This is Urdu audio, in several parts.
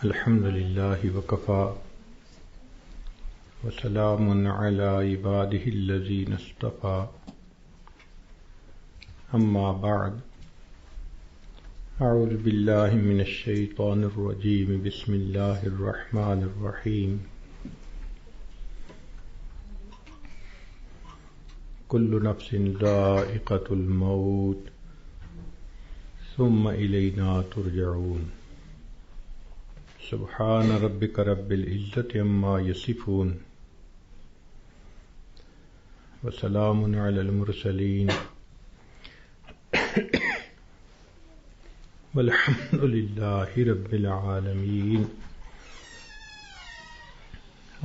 الحمد لله وكفى وسلام على عباده الذين اصطفى أما بعد أعوذ بالله من الشيطان الرجيم بسم الله الرحمن الرحيم كل نفس ذائقة الموت ثم إلينا ترجعون سبحان ربك رب العزة عما يصفون وسلام على المرسلين والحمد لله رب العالمين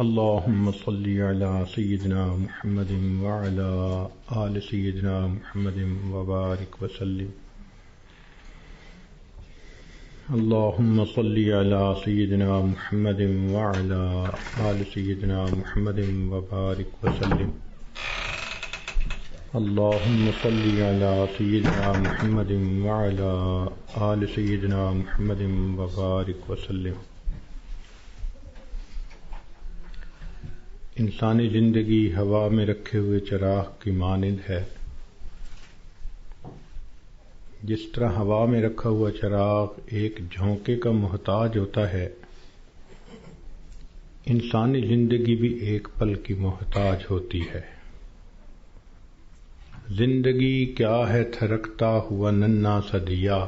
اللهم صل على سيدنا محمد وعلى آل سيدنا محمد وبارك وسلم اللهم صل على سيدنا محمد وعلى آل سيدنا محمد وبارك وسلم اللهم صل على سيدنا محمد وعلى آل سيدنا محمد وبارك وسلم انسانی زندگی ہوا میں رکھے ہوئے چراغ کی مانند ہے۔ جس طرح ہوا میں رکھا ہوا چراغ ایک جھونکے کا محتاج ہوتا ہے، انسانی زندگی بھی ایک پل کی محتاج ہوتی ہے۔ زندگی کیا ہے تھرکتا ہوا ننھا سا دیا،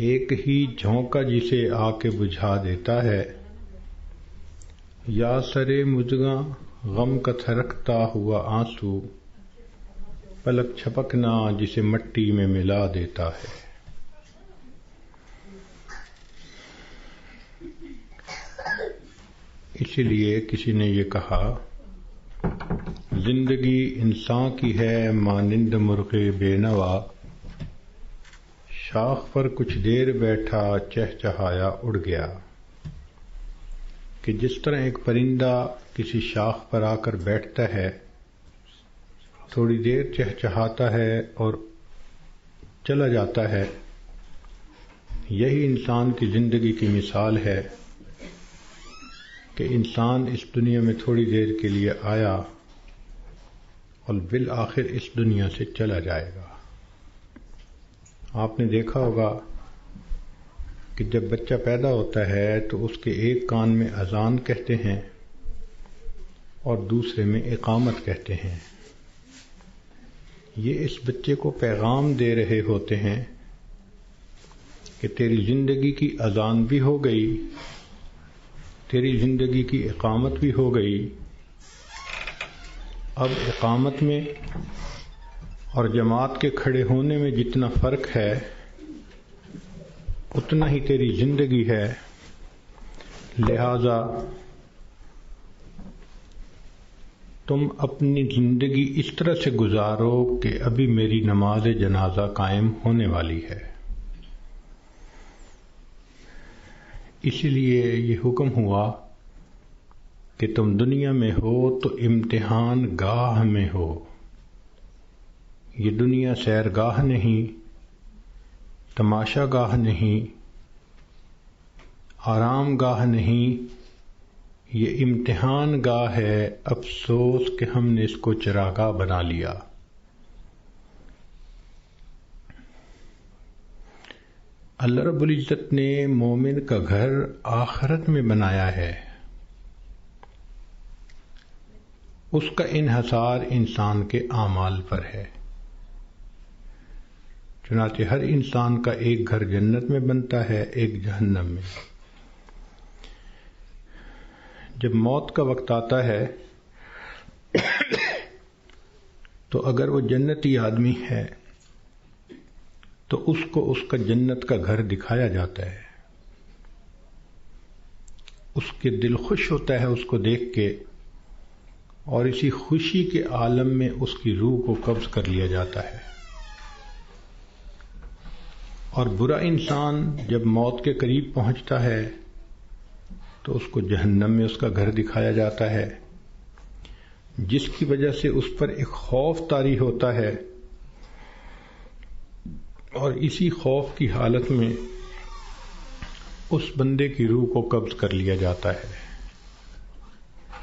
ایک ہی جھونکا جسے آ کے بجھا دیتا ہے، یا سرے مژگاں غم کا تھرکتا ہوا آنسو، پلک چھپکنا جسے مٹی میں ملا دیتا ہے۔ اسی لیے کسی نے یہ کہا، زندگی انسان کی ہے مانند مرغ بے نوا، شاخ پر کچھ دیر بیٹھا چہچہایا اڑ گیا۔ کہ جس طرح ایک پرندہ کسی شاخ پر آ کر بیٹھتا ہے، تھوڑی دیر چہچہاتا ہے اور چلا جاتا ہے، یہی انسان کی زندگی کی مثال ہے کہ انسان اس دنیا میں تھوڑی دیر کے لیے آیا اور بالآخر اس دنیا سے چلا جائے گا۔ آپ نے دیکھا ہوگا کہ جب بچہ پیدا ہوتا ہے تو اس کے ایک کان میں اذان کہتے ہیں اور دوسرے میں اقامت کہتے ہیں۔ یہ اس بچے کو پیغام دے رہے ہوتے ہیں کہ تیری زندگی کی اذان بھی ہو گئی، تیری زندگی کی اقامت بھی ہو گئی، اب اقامت میں اور جماعت کے کھڑے ہونے میں جتنا فرق ہے اتنا ہی تیری زندگی ہے، لہذا تم اپنی زندگی اس طرح سے گزارو کہ ابھی میری نماز جنازہ قائم ہونے والی ہے۔ اسی لیے یہ حکم ہوا کہ تم دنیا میں ہو تو امتحان گاہ میں ہو۔ یہ دنیا سیرگاہ نہیں، تماشا گاہ نہیں، آرام گاہ نہیں، یہ امتحان گاہ ہے۔ افسوس کہ ہم نے اس کو چراگاہ بنا لیا۔ اللہ رب العزت نے مومن کا گھر آخرت میں بنایا ہے، اس کا انحصار انسان کے اعمال پر ہے۔ چنانچہ ہر انسان کا ایک گھر جنت میں بنتا ہے، ایک جہنم میں۔ جب موت کا وقت آتا ہے تو اگر وہ جنتی آدمی ہے تو اس کو اس کا جنت کا گھر دکھایا جاتا ہے، اس کے دل خوش ہوتا ہے اس کو دیکھ کے، اور اسی خوشی کے عالم میں اس کی روح کو قبض کر لیا جاتا ہے۔ اور برا انسان جب موت کے قریب پہنچتا ہے تو اس کو جہنم میں اس کا گھر دکھایا جاتا ہے، جس کی وجہ سے اس پر ایک خوف طاری ہوتا ہے، اور اسی خوف کی حالت میں اس بندے کی روح کو قبض کر لیا جاتا ہے۔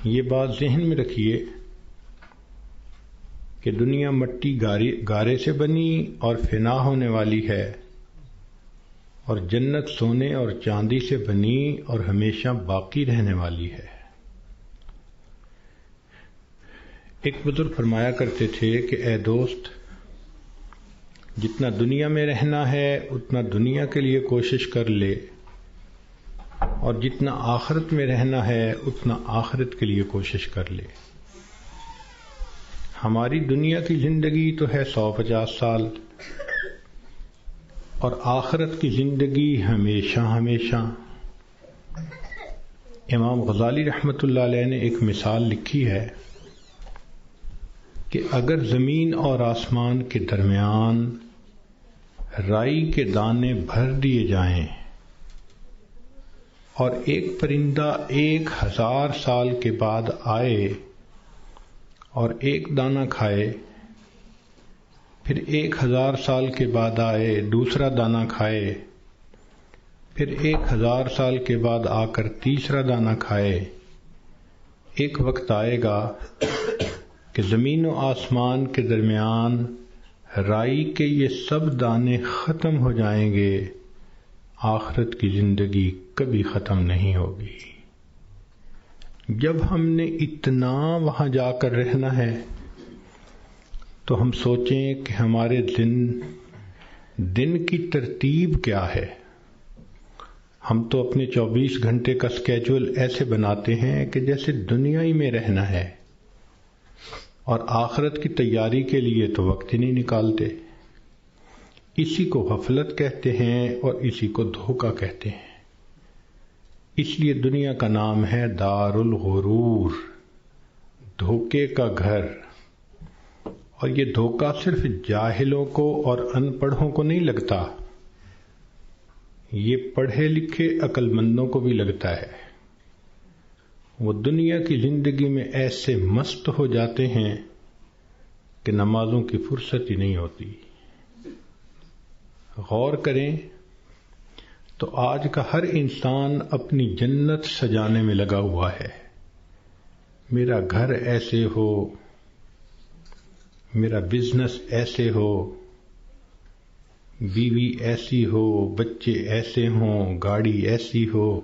یہ بات ذہن میں رکھیے کہ دنیا مٹی گارے سے بنی اور فنا ہونے والی ہے، اور جنت سونے اور چاندی سے بنی اور ہمیشہ باقی رہنے والی ہے۔ ایک بزرگ فرمایا کرتے تھے کہ اے دوست، جتنا دنیا میں رہنا ہے اتنا دنیا کے لیے کوشش کر لے، اور جتنا آخرت میں رہنا ہے اتنا آخرت کے لیے کوشش کر لے۔ ہماری دنیا کی زندگی تو ہے 150 سال، اور آخرت کی زندگی ہمیشہ ہمیشہ۔ امام غزالی رحمۃ اللہ علیہ نے ایک مثال لکھی ہے کہ اگر زمین اور آسمان کے درمیان رائی کے دانے بھر دیے جائیں اور ایک پرندہ 1000 سال کے بعد آئے اور ایک دانہ کھائے، پھر 1000 سال کے بعد آئے دوسرا دانہ کھائے، پھر 1000 سال کے بعد آ کر تیسرا دانہ کھائے، ایک وقت آئے گا کہ زمین و آسمان کے درمیان رائی کے یہ سب دانے ختم ہو جائیں گے، آخرت کی زندگی کبھی ختم نہیں ہوگی۔ جب ہم نے اتنا وہاں جا کر رہنا ہے تو ہم سوچیں کہ ہمارے دن کی ترتیب کیا ہے۔ ہم تو اپنے 24 گھنٹے کا سکیجول ایسے بناتے ہیں کہ جیسے دنیا ہی میں رہنا ہے، اور آخرت کی تیاری کے لیے تو وقت ہی نہیں نکالتے۔ اسی کو غفلت کہتے ہیں اور اسی کو دھوکہ کہتے ہیں۔ اس لیے دنیا کا نام ہے دار الغرور، دھوکے کا گھر۔ اور یہ دھوکہ صرف جاہلوں کو اور ان پڑھوں کو نہیں لگتا، یہ پڑھے لکھے عقل مندوں کو بھی لگتا ہے۔ وہ دنیا کی زندگی میں ایسے مست ہو جاتے ہیں کہ نمازوں کی فرصت ہی نہیں ہوتی۔ غور کریں تو آج کا ہر انسان اپنی جنت سجانے میں لگا ہوا ہے۔ میرا گھر ایسے ہو، میرا بزنس ایسے ہو، بیوی ایسی ہو، بچے ایسے ہوں، گاڑی ایسی ہو۔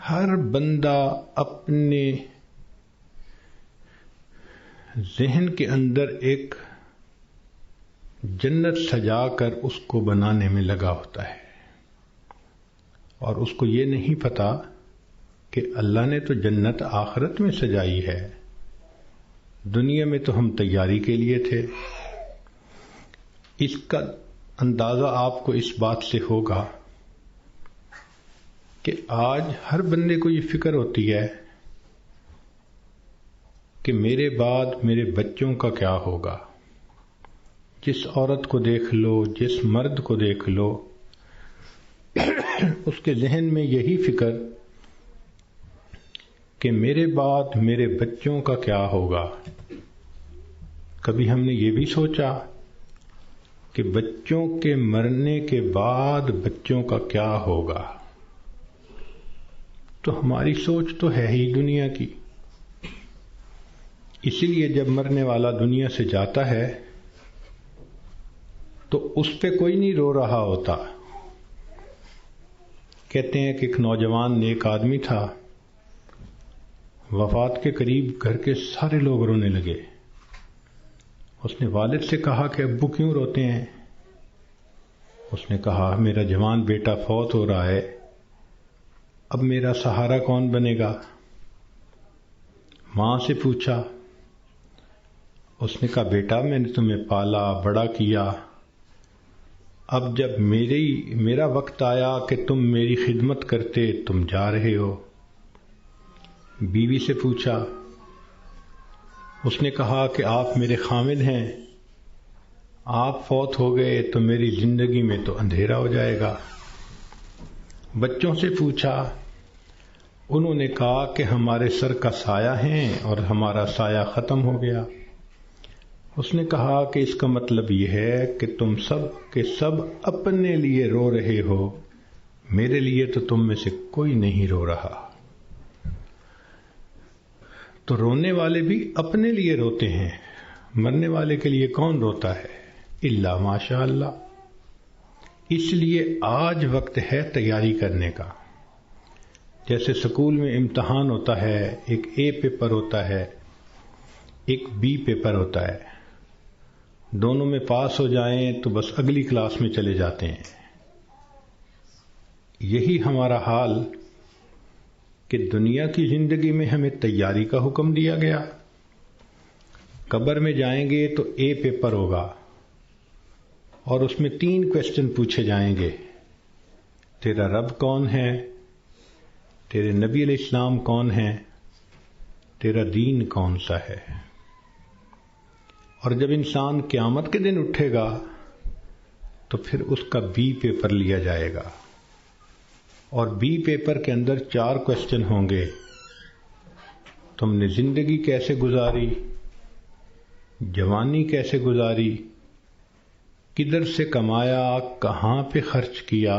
ہر بندہ اپنے ذہن کے اندر ایک جنت سجا کر اس کو بنانے میں لگا ہوتا ہے، اور اس کو یہ نہیں پتا کہ اللہ نے تو جنت آخرت میں سجائی ہے، دنیا میں تو ہم تیاری کے لیے تھے۔ اس کا اندازہ آپ کو اس بات سے ہوگا کہ آج ہر بندے کو یہ فکر ہوتی ہے کہ میرے بعد میرے بچوں کا کیا ہوگا۔ جس عورت کو دیکھ لو، جس مرد کو دیکھ لو، اس کے ذہن میں یہی فکر کہ میرے بعد میرے بچوں کا کیا ہوگا۔ کبھی ہم نے یہ بھی سوچا کہ بچوں کے مرنے کے بعد بچوں کا کیا ہوگا؟ تو ہماری سوچ تو ہے ہی دنیا کی۔ اسی لیے جب مرنے والا دنیا سے جاتا ہے تو اس پہ کوئی نہیں رو رہا ہوتا۔ کہتے ہیں کہ ایک نوجوان نیک آدمی تھا، وفات کے قریب گھر کے سارے لوگ رونے لگے۔ اس نے والد سے کہا کہ ابو کیوں روتے ہیں؟ اس نے کہا میرا جوان بیٹا فوت ہو رہا ہے، اب میرا سہارا کون بنے گا؟ ماں سے پوچھا، اس نے کہا بیٹا میں نے تمہیں پالا بڑا کیا، اب جب میرا وقت آیا کہ تم میری خدمت کرتے تم جا رہے ہو۔ بیوی سے پوچھا، اس نے کہا کہ آپ میرے خامد ہیں، آپ فوت ہو گئے تو میری زندگی میں تو اندھیرا ہو جائے گا۔ بچوں سے پوچھا، انہوں نے کہا کہ ہمارے سر کا سایہ ہیں اور ہمارا سایہ ختم ہو گیا۔ اس نے کہا کہ اس کا مطلب یہ ہے کہ تم سب کے سب اپنے لیے رو رہے ہو، میرے لیے تو تم میں سے کوئی نہیں رو رہا. تو رونے والے بھی اپنے لیے روتے ہیں، مرنے والے کے لیے کون روتا ہے؟ الا ماشاء اللہ. اس لیے آج وقت ہے تیاری کرنے کا. جیسے اسکول میں امتحان ہوتا ہے، ایک اے پیپر ہوتا ہے، ایک بی پیپر ہوتا ہے. دونوں میں پاس ہو جائیں تو بس اگلی کلاس میں چلے جاتے ہیں. یہی ہمارا حال کہ دنیا کی زندگی میں ہمیں تیاری کا حکم دیا گیا. قبر میں جائیں گے تو اے پیپر ہوگا اور اس میں 3 کویسچن پوچھے جائیں گے. تیرا رب کون ہے؟ تیرے نبی علیہ السلام کون ہے؟ تیرا دین کون سا ہے؟ اور جب انسان قیامت کے دن اٹھے گا تو پھر اس کا بی پیپر لیا جائے گا، اور بی پیپر کے اندر 4 کویسچن ہوں گے. تم نے زندگی کیسے گزاری، جوانی کیسے گزاری، کدھر سے کمایا، کہاں پہ خرچ کیا،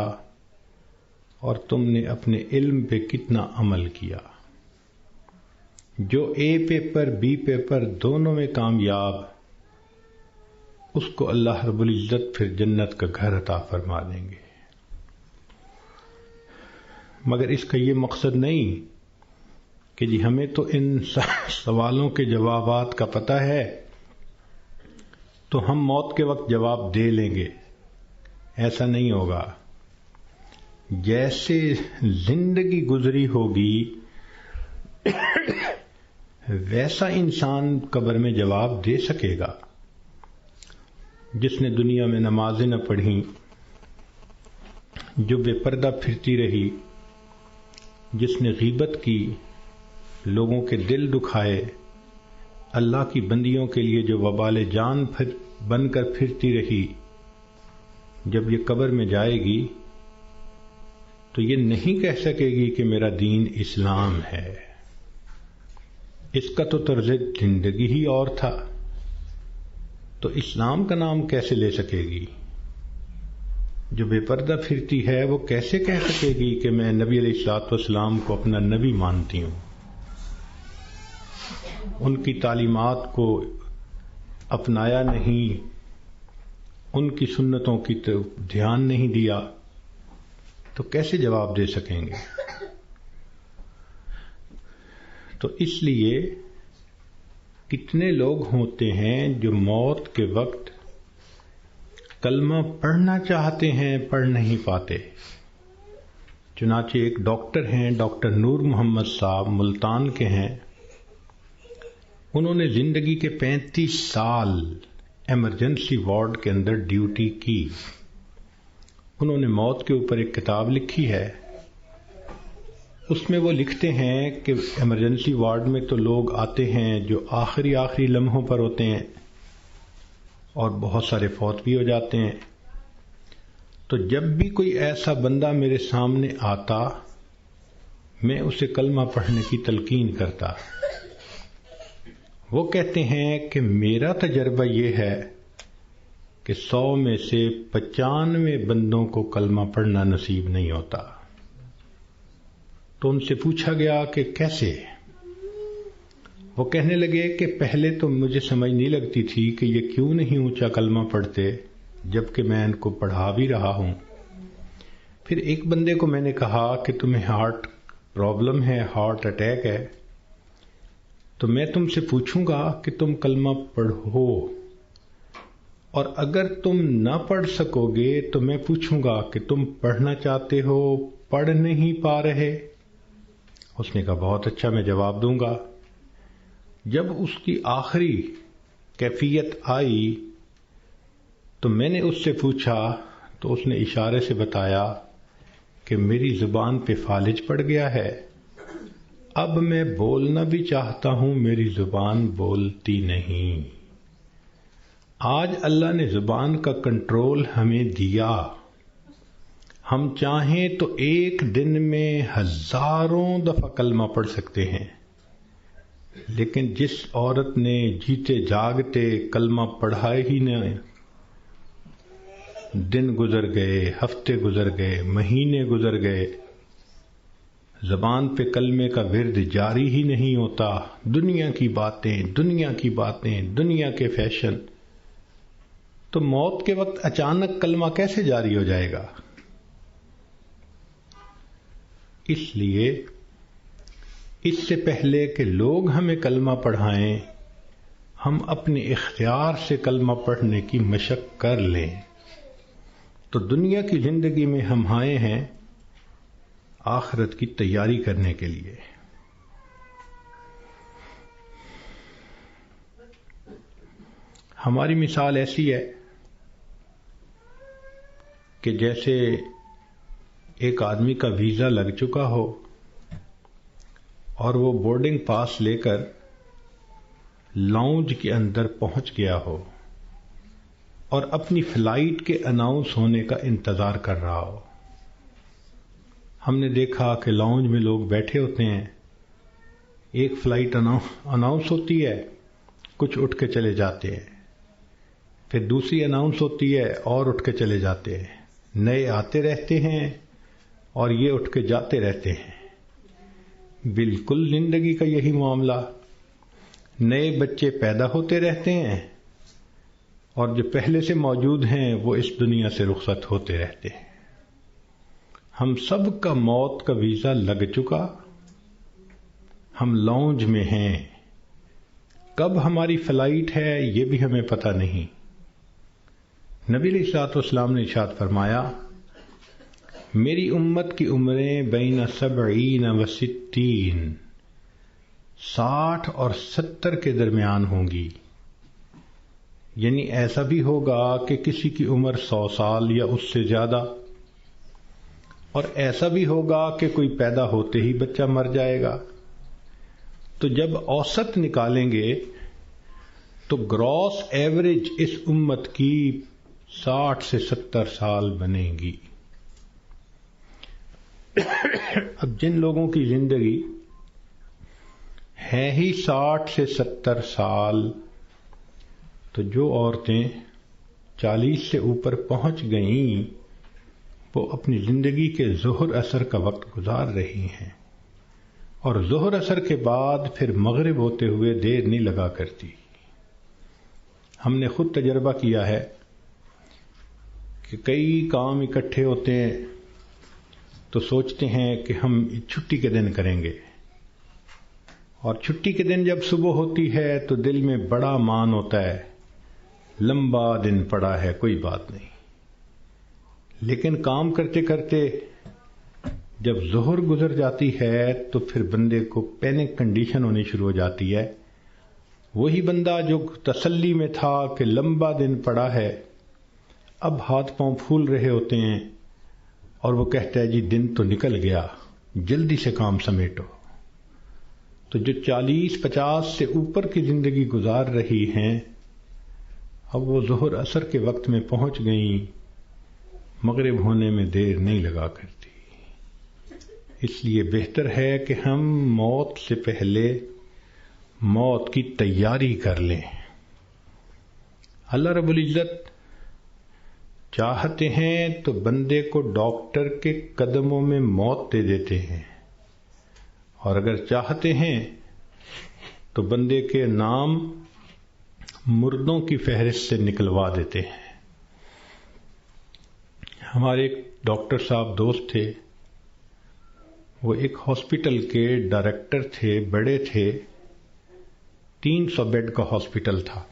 اور تم نے اپنے علم پہ کتنا عمل کیا. جو اے پیپر بی پیپر دونوں میں کامیاب، اس کو اللہ رب العزت پھر جنت کا گھر عطا فرما دیں گے. مگر اس کا یہ مقصد نہیں کہ جی ہمیں تو ان سوالوں کے جوابات کا پتہ ہے تو ہم موت کے وقت جواب دے لیں گے. ایسا نہیں ہوگا. جیسے زندگی گزری ہوگی ویسا انسان قبر میں جواب دے سکے گا. جس نے دنیا میں نمازیں نہ پڑھیں، جو بے پردہ پھرتی رہی، جس نے غیبت کی، لوگوں کے دل دکھائے، اللہ کی بندیوں کے لیے جو وبال جان بن کر پھرتی رہی، جب یہ قبر میں جائے گی تو یہ نہیں کہہ سکے گی کہ میرا دین اسلام ہے. اس کا تو طرز زندگی ہی اور تھا، تو اسلام کا نام کیسے لے سکے گی؟ جو بے پردہ پھرتی ہے وہ کیسے کہہ سکے گی کہ میں نبی علیہ الصلوۃ والسلام کو اپنا نبی مانتی ہوں، ان کی تعلیمات کو اپنایا نہیں، ان کی سنتوں کی تو دھیان نہیں دیا، تو کیسے جواب دے سکیں گے؟ تو اس لیے کتنے لوگ ہوتے ہیں جو موت کے وقت کلمہ پڑھنا چاہتے ہیں، پڑھ نہیں پاتے. چنانچہ ایک ڈاکٹر ہیں، ڈاکٹر نور محمد صاحب، ملتان کے ہیں. انہوں نے زندگی کے 35 سال ایمرجنسی وارڈ کے اندر ڈیوٹی کی. انہوں نے موت کے اوپر ایک کتاب لکھی ہے. اس میں وہ لکھتے ہیں کہ ایمرجنسی وارڈ میں تو لوگ آتے ہیں جو آخری لمحوں پر ہوتے ہیں، اور بہت سارے فوت بھی ہو جاتے ہیں. تو جب بھی کوئی ایسا بندہ میرے سامنے آتا، میں اسے کلمہ پڑھنے کی تلقین کرتا. وہ کہتے ہیں کہ میرا تجربہ یہ ہے کہ 100 میں سے 95 بندوں کو کلمہ پڑھنا نصیب نہیں ہوتا. تو ان سے پوچھا گیا کہ کیسے؟ وہ کہنے لگے کہ پہلے تو مجھے سمجھ نہیں لگتی تھی کہ یہ کیوں نہیں اونچا کلمہ پڑھتے جبکہ میں ان کو پڑھا بھی رہا ہوں. پھر ایک بندے کو میں نے کہا کہ تمہیں ہارٹ پرابلم ہے، ہارٹ اٹیک ہے، تو میں تم سے پوچھوں گا کہ تم کلمہ پڑھو، اور اگر تم نہ پڑھ سکو گے تو میں پوچھوں گا کہ تم پڑھنا چاہتے ہو، پڑھ نہیں پا رہے؟ اس نے کہا بہت اچھا، میں جواب دوں گا. جب اس کی آخری کیفیت آئی تو میں نے اس سے پوچھا تو اس نے اشارے سے بتایا کہ میری زبان پہ فالج پڑ گیا ہے، اب میں بولنا بھی چاہتا ہوں، میری زبان بولتی نہیں. آج اللہ نے زبان کا کنٹرول ہمیں دیا. ہم چاہیں تو ایک دن میں ہزاروں دفعہ کلمہ پڑھ سکتے ہیں، لیکن جس عورت نے جیتے جاگتے کلمہ پڑھا ہی نہ، دن گزر گئے، ہفتے گزر گئے، مہینے گزر گئے، زبان پہ کلمے کا ورد جاری ہی نہیں ہوتا، دنیا کی باتیں، دنیا کی باتیں، دنیا کے فیشن، تو موت کے وقت اچانک کلمہ کیسے جاری ہو جائے گا؟ اس لیے اس سے پہلے کہ لوگ ہمیں کلمہ پڑھائیں، ہم اپنے اختیار سے کلمہ پڑھنے کی مشق کر لیں۔ تو دنیا کی زندگی میں ہم آئے ہیں آخرت کی تیاری کرنے کے لیے۔ ہماری مثال ایسی ہے کہ جیسے ایک آدمی کا ویزا لگ چکا ہو اور وہ بورڈنگ پاس لے کر لاؤنج کے اندر پہنچ گیا ہو اور اپنی فلائٹ کے اناؤنس ہونے کا انتظار کر رہا ہو۔ ہم نے دیکھا کہ لاؤنج میں لوگ بیٹھے ہوتے ہیں، ایک فلائٹ اناؤنس ہوتی ہے، کچھ اٹھ کے چلے جاتے ہیں، پھر دوسری اناؤنس ہوتی ہے اور اٹھ کے چلے جاتے ہیں، نئے آتے رہتے ہیں اور یہ اٹھ کے جاتے رہتے ہیں۔ بالکل زندگی کا یہی معاملہ، نئے بچے پیدا ہوتے رہتے ہیں اور جو پہلے سے موجود ہیں وہ اس دنیا سے رخصت ہوتے رہتے ہیں۔ ہم سب کا موت کا ویزا لگ چکا، ہم لاؤنج میں ہیں، کب ہماری فلائٹ ہے یہ بھی ہمیں پتہ نہیں۔ نبی علیہ الصلوۃ والسلام نے ارشاد فرمایا، میری امت کی عمریں بین 70 و 60، 60 اور 70 کے درمیان ہوں گی، یعنی ایسا بھی ہوگا کہ کسی کی عمر 100 سال یا اس سے زیادہ، اور ایسا بھی ہوگا کہ کوئی پیدا ہوتے ہی بچہ مر جائے گا۔ تو جب اوسط نکالیں گے تو گراس ایوریج اس امت کی 60 سے 70 سال بنے گی۔ اب جن لوگوں کی زندگی ہے ہی 60 سے 70 سال، تو جو عورتیں 40 سے اوپر پہنچ گئیں وہ اپنی زندگی کے ظہر اثر کا وقت گزار رہی ہیں، اور ظہر اثر کے بعد پھر مغرب ہوتے ہوئے دیر نہیں لگا کرتی۔ ہم نے خود تجربہ کیا ہے کہ کئی کام اکٹھے ہوتے ہیں تو سوچتے ہیں کہ ہم چھٹی کے دن کریں گے، اور چھٹی کے دن جب صبح ہوتی ہے تو دل میں بڑا مان ہوتا ہے، لمبا دن پڑا ہے، کوئی بات نہیں۔ لیکن کام کرتے کرتے جب ظہر گزر جاتی ہے تو پھر بندے کو پینک کنڈیشن ہونی شروع ہو جاتی ہے۔ وہی بندہ جو تسلی میں تھا کہ لمبا دن پڑا ہے، اب ہاتھ پاؤں پھول رہے ہوتے ہیں اور وہ کہتا ہے جی دن تو نکل گیا، جلدی سے کام سمیٹو۔ تو جو 40-50 سے اوپر کی زندگی گزار رہی ہیں، اب وہ ظہر اثر کے وقت میں پہنچ گئیں، مغرب ہونے میں دیر نہیں لگا کرتی۔ اس لیے بہتر ہے کہ ہم موت سے پہلے موت کی تیاری کر لیں۔ اللہ رب العزت چاہتے ہیں تو بندے کو ڈاکٹر کے قدموں میں موت دے دیتے ہیں، اور اگر چاہتے ہیں تو بندے کے نام مردوں کی فہرست سے نکلوا دیتے ہیں۔ ہمارے ایک ڈاکٹر صاحب دوست تھے، وہ ایک ہاسپٹل کے ڈائریکٹر تھے، بڑے تھے، 300 بیڈ کا ہاسپٹل تھا۔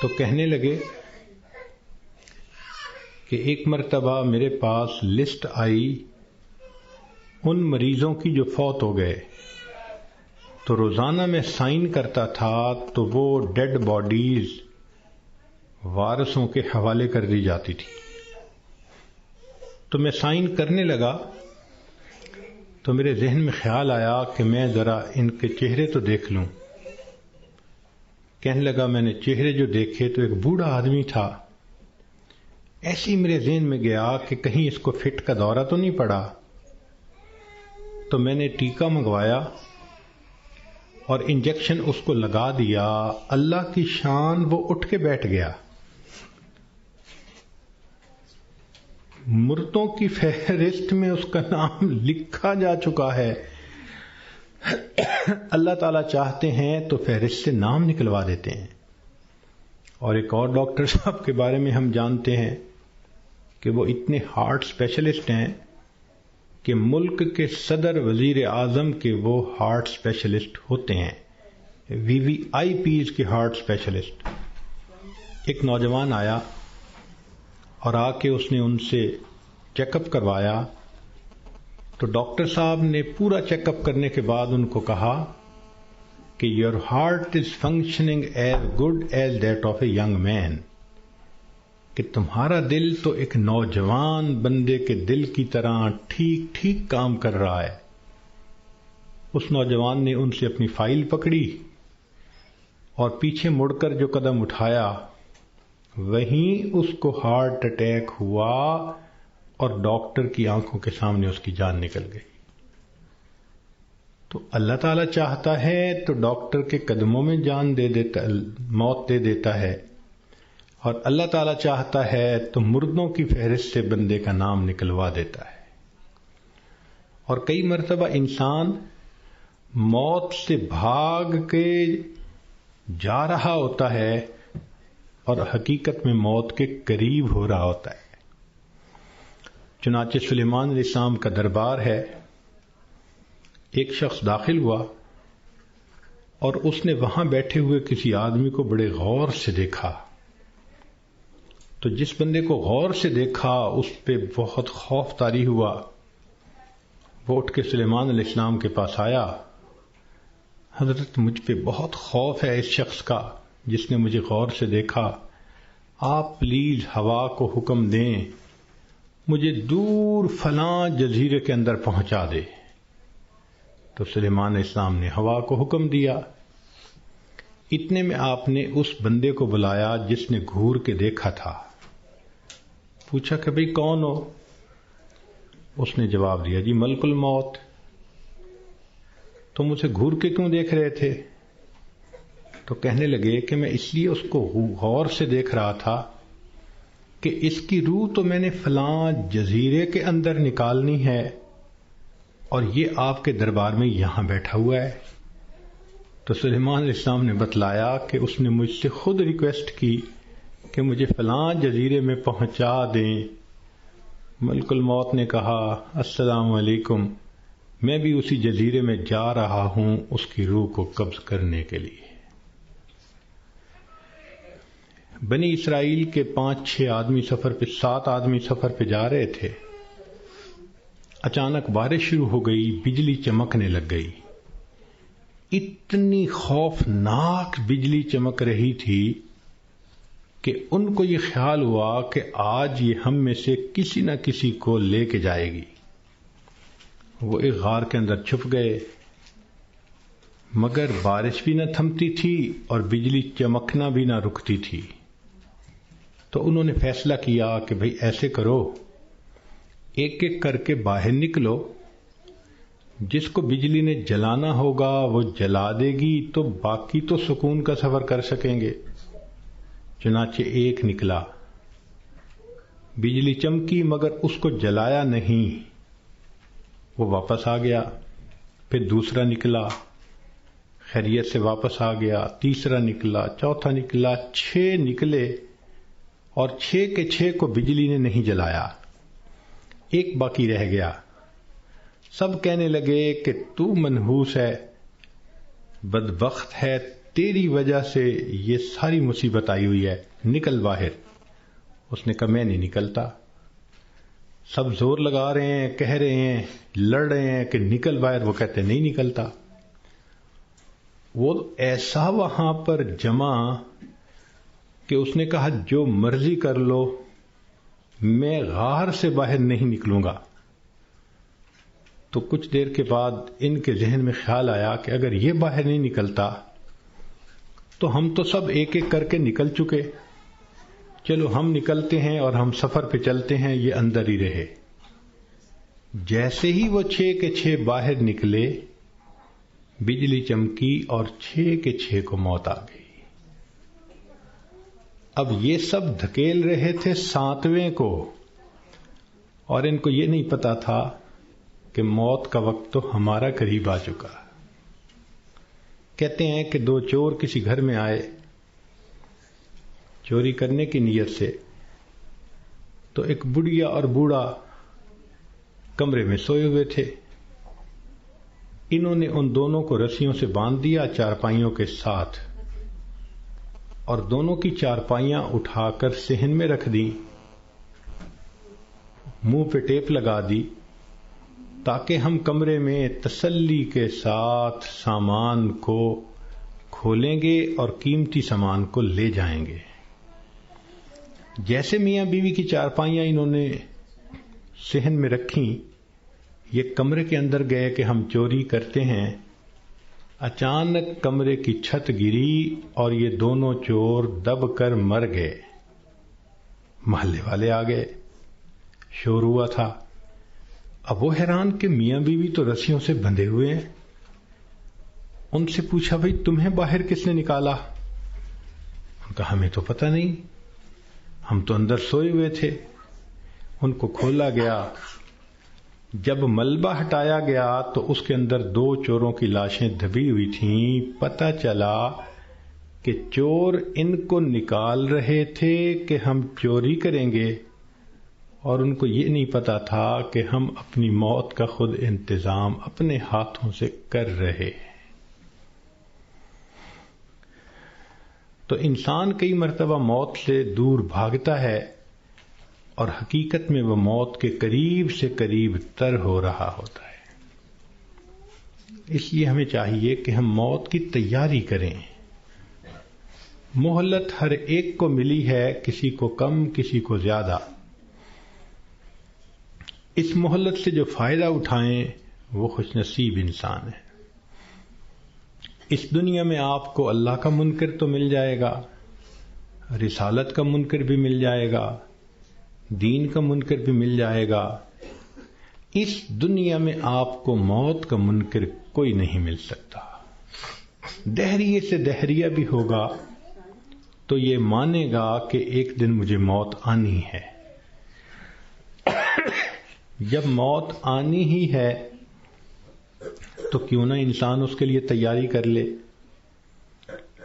تو کہنے لگے کہ ایک مرتبہ میرے پاس لسٹ آئی ان مریضوں کی جو فوت ہو گئے، تو روزانہ میں سائن کرتا تھا تو وہ ڈیڈ باڈیز وارثوں کے حوالے کر دی جاتی تھی۔ تو میں سائن کرنے لگا تو میرے ذہن میں خیال آیا کہ میں ذرا ان کے چہرے تو دیکھ لوں۔ کہنے لگا میں نے چہرے جو دیکھے تو ایک بوڑھا آدمی تھا، ایسے ہی میرے ذہن میں گیا کہ کہیں اس کو فٹ کا دورہ تو نہیں پڑا۔ تو میں نے ٹیکا منگوایا اور انجیکشن اس کو لگا دیا، اللہ کی شان وہ اٹھ کے بیٹھ گیا. مردوں کی فہرست میں اس کا نام لکھا جا چکا ہے. اللہ تعالیٰ چاہتے ہیں تو فہرست سے نام نکلوا دیتے ہیں. اور ایک اور ڈاکٹر صاحب کے بارے میں ہم جانتے ہیں کہ وہ اتنے ہارٹ اسپیشلسٹ ہیں کہ ملک کے صدر وزیر اعظم کے وہ ہارٹ اسپیشلسٹ ہوتے ہیں، VVIPs کے ہارٹ اسپیشلسٹ. ایک نوجوان آیا اور آ کے اس نے ان سے چیک اپ کروایا، تو ڈاکٹر صاحب نے پورا چیک اپ کرنے کے بعد ان کو کہا کہ your heart is functioning as good as that of a young man, کہ تمہارا دل تو ایک نوجوان بندے کے دل کی طرح ٹھیک ٹھیک کام کر رہا ہے. اس نوجوان نے ان سے اپنی فائل پکڑی اور پیچھے مڑ کر جو قدم اٹھایا وہیں اس کو ہارٹ اٹیک ہوا اور ڈاکٹر کی آنکھوں کے سامنے اس کی جان نکل گئی. تو اللہ تعالیٰ چاہتا ہے تو ڈاکٹر کے قدموں میں جان دے دیتا، موت دے دیتا ہے، اور اللہ تعالیٰ چاہتا ہے تو مردوں کی فہرست سے بندے کا نام نکلوا دیتا ہے. اور کئی مرتبہ انسان موت سے بھاگ کے جا رہا ہوتا ہے اور حقیقت میں موت کے قریب ہو رہا ہوتا ہے. چنانچہ سلیمان علیہ السلام کا دربار ہے، ایک شخص داخل ہوا اور اس نے وہاں بیٹھے ہوئے کسی آدمی کو بڑے غور سے دیکھا. تو جس بندے کو غور سے دیکھا اس پہ بہت خوف طاری ہوا. وہ اٹھ کے سلیمان علیہ السلام کے پاس آیا، حضرت مجھ پہ بہت خوف ہے اس شخص کا جس نے مجھے غور سے دیکھا، آپ پلیز ہوا کو حکم دیں مجھے دور فلاں جزیرے کے اندر پہنچا دے. تو سلیمان علیہ السلام نے ہوا کو حکم دیا. اتنے میں آپ نے اس بندے کو بلایا جس نے گھور کے دیکھا تھا. پوچھا کہ بھئی کون ہو؟ اس نے جواب دیا جی ملک الموت. تم اسے گھور کے کیوں دیکھ رہے تھے؟ تو کہنے لگے کہ میں اس لیے اس کو غور سے دیکھ رہا تھا کہ اس کی روح تو میں نے فلاں جزیرے کے اندر نکالنی ہے اور یہ آپ کے دربار میں یہاں بیٹھا ہوا ہے. تو سلیمان علیہ السلام نے بتلایا کہ اس نے مجھ سے خود ریکویسٹ کی کہ مجھے فلاں جزیرے میں پہنچا دیں. ملک الموت نے کہا السلام علیکم، میں بھی اسی جزیرے میں جا رہا ہوں اس کی روح کو قبض کرنے کے لیے. بنی اسرائیل کے 5-6 آدمی سفر پہ 7 آدمی سفر پہ جا رہے تھے. اچانک بارش شروع ہو گئی، بجلی چمکنے لگ گئی. اتنی خوفناک بجلی چمک رہی تھی کہ ان کو یہ خیال ہوا کہ آج یہ ہم میں سے کسی نہ کسی کو لے کے جائے گی. وہ ایک غار کے اندر چھپ گئے، مگر بارش بھی نہ تھمتی تھی اور بجلی چمکنا بھی نہ رکتی تھی. تو انہوں نے فیصلہ کیا کہ بھئی ایسے کرو، ایک ایک کر کے باہر نکلو، جس کو بجلی نے جلانا ہوگا وہ جلا دے گی تو باقی تو سکون کا سفر کر سکیں گے. چنانچہ ایک نکلا، بجلی چمکی مگر اس کو جلایا نہیں، وہ واپس آ گیا. پھر دوسرا نکلا، خیریت سے واپس آ گیا. تیسرا نکلا، چوتھا نکلا، 6 نکلے اور 6 کے 6 کو بجلی نے نہیں جلایا. ایک باقی رہ گیا. سب کہنے لگے کہ تو منحوس ہے، بدبخت ہے، تیری وجہ سے یہ ساری مصیبت آئی ہوئی ہے، نکل باہر. اس نے کہا میں نہیں نکلتا. سب زور لگا رہے ہیں، کہہ رہے ہیں، لڑ رہے ہیں کہ نکل باہر، وہ کہتے نہیں نکلتا. وہ ایسا وہاں پر جمع کہ اس نے کہا جو مرضی کر لو، میں غار سے باہر نہیں نکلوں گا. تو کچھ دیر کے بعد ان کے ذہن میں خیال آیا کہ اگر یہ باہر نہیں نکلتا تو ہم تو سب ایک ایک کر کے نکل چکے، چلو ہم نکلتے ہیں اور ہم سفر پہ چلتے ہیں، یہ اندر ہی رہے. جیسے ہی وہ 6 کے 6 باہر نکلے، بجلی چمکی اور 6 کے 6 کو موت آ گئی۔ اب یہ سب دھکیل رہے تھے 7ویں کو، اور ان کو یہ نہیں پتا تھا کہ موت کا وقت تو ہمارا قریب آ چکا۔ کہتے ہیں کہ 2 چور کسی گھر میں آئے چوری کرنے کی نیت سے، تو ایک بڑھیا اور بوڑھا کمرے میں سوئے ہوئے تھے۔ انہوں نے ان دونوں کو رسیوں سے باندھ دیا چارپائیوں کے ساتھ، اور دونوں کی چارپائیاں اٹھا کر صحن میں رکھ دی، منہ پہ ٹیپ لگا دی، تاکہ ہم کمرے میں تسلی کے ساتھ سامان کو کھولیں گے اور قیمتی سامان کو لے جائیں گے۔ جیسے میاں بیوی کی چارپائیاں انہوں نے صحن میں رکھیں، یہ کمرے کے اندر گئے کہ ہم چوری کرتے ہیں۔ اچانک کمرے کی چھت گری اور یہ دونوں چور دب کر مر گئے۔ محلے والے آ گئے، شور ہوا تھا۔ اب وہ حیران کہ میاں بیوی تو رسیوں سے بندھے ہوئے ہیں۔ ان سے پوچھا بھئی تمہیں باہر کس نے نکالا؟ ان کہا ہمیں تو پتہ نہیں، ہم تو اندر سوئے ہوئے تھے۔ ان کو کھولا گیا، جب ملبہ ہٹایا گیا تو اس کے اندر 2 چوروں کی لاشیں دبی ہوئی تھیں۔ پتہ چلا کہ چور ان کو نکال رہے تھے کہ ہم چوری کریں گے، اور ان کو یہ نہیں پتا تھا کہ ہم اپنی موت کا خود انتظام اپنے ہاتھوں سے کر رہے ہیں۔ تو انسان کئی مرتبہ موت سے دور بھاگتا ہے، اور حقیقت میں وہ موت کے قریب سے قریب تر ہو رہا ہوتا ہے۔ اس لیے ہمیں چاہیے کہ ہم موت کی تیاری کریں۔ مہلت ہر ایک کو ملی ہے، کسی کو کم کسی کو زیادہ۔ اس مہلت سے جو فائدہ اٹھائیں وہ خوش نصیب انسان ہے۔ اس دنیا میں آپ کو اللہ کا منکر تو مل جائے گا، رسالت کا منکر بھی مل جائے گا، دین کا منکر بھی مل جائے گا۔ اس دنیا میں آپ کو موت کا منکر کوئی نہیں مل سکتا۔ دہریے سے دہریہ بھی ہوگا تو یہ مانے گا کہ ایک دن مجھے موت آنی ہے۔ جب موت آنی ہی ہے تو کیوں نہ انسان اس کے لیے تیاری کر لے۔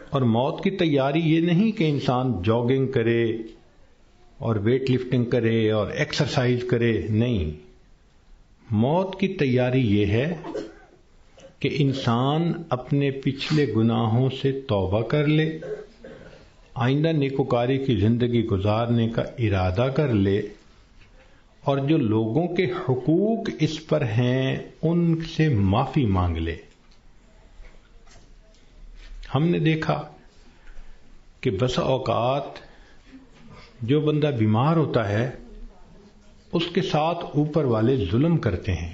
اور موت کی تیاری یہ نہیں کہ انسان جاگنگ کرے اور ویٹ لفٹنگ کرے اور ایکسرسائز کرے، نہیں۔ موت کی تیاری یہ ہے کہ انسان اپنے پچھلے گناہوں سے توبہ کر لے، آئندہ نیکوکاری کی زندگی گزارنے کا ارادہ کر لے، اور جو لوگوں کے حقوق اس پر ہیں ان سے معافی مانگ لے۔ ہم نے دیکھا کہ بسا اوقات جو بندہ بیمار ہوتا ہے اس کے ساتھ اوپر والے ظلم کرتے ہیں۔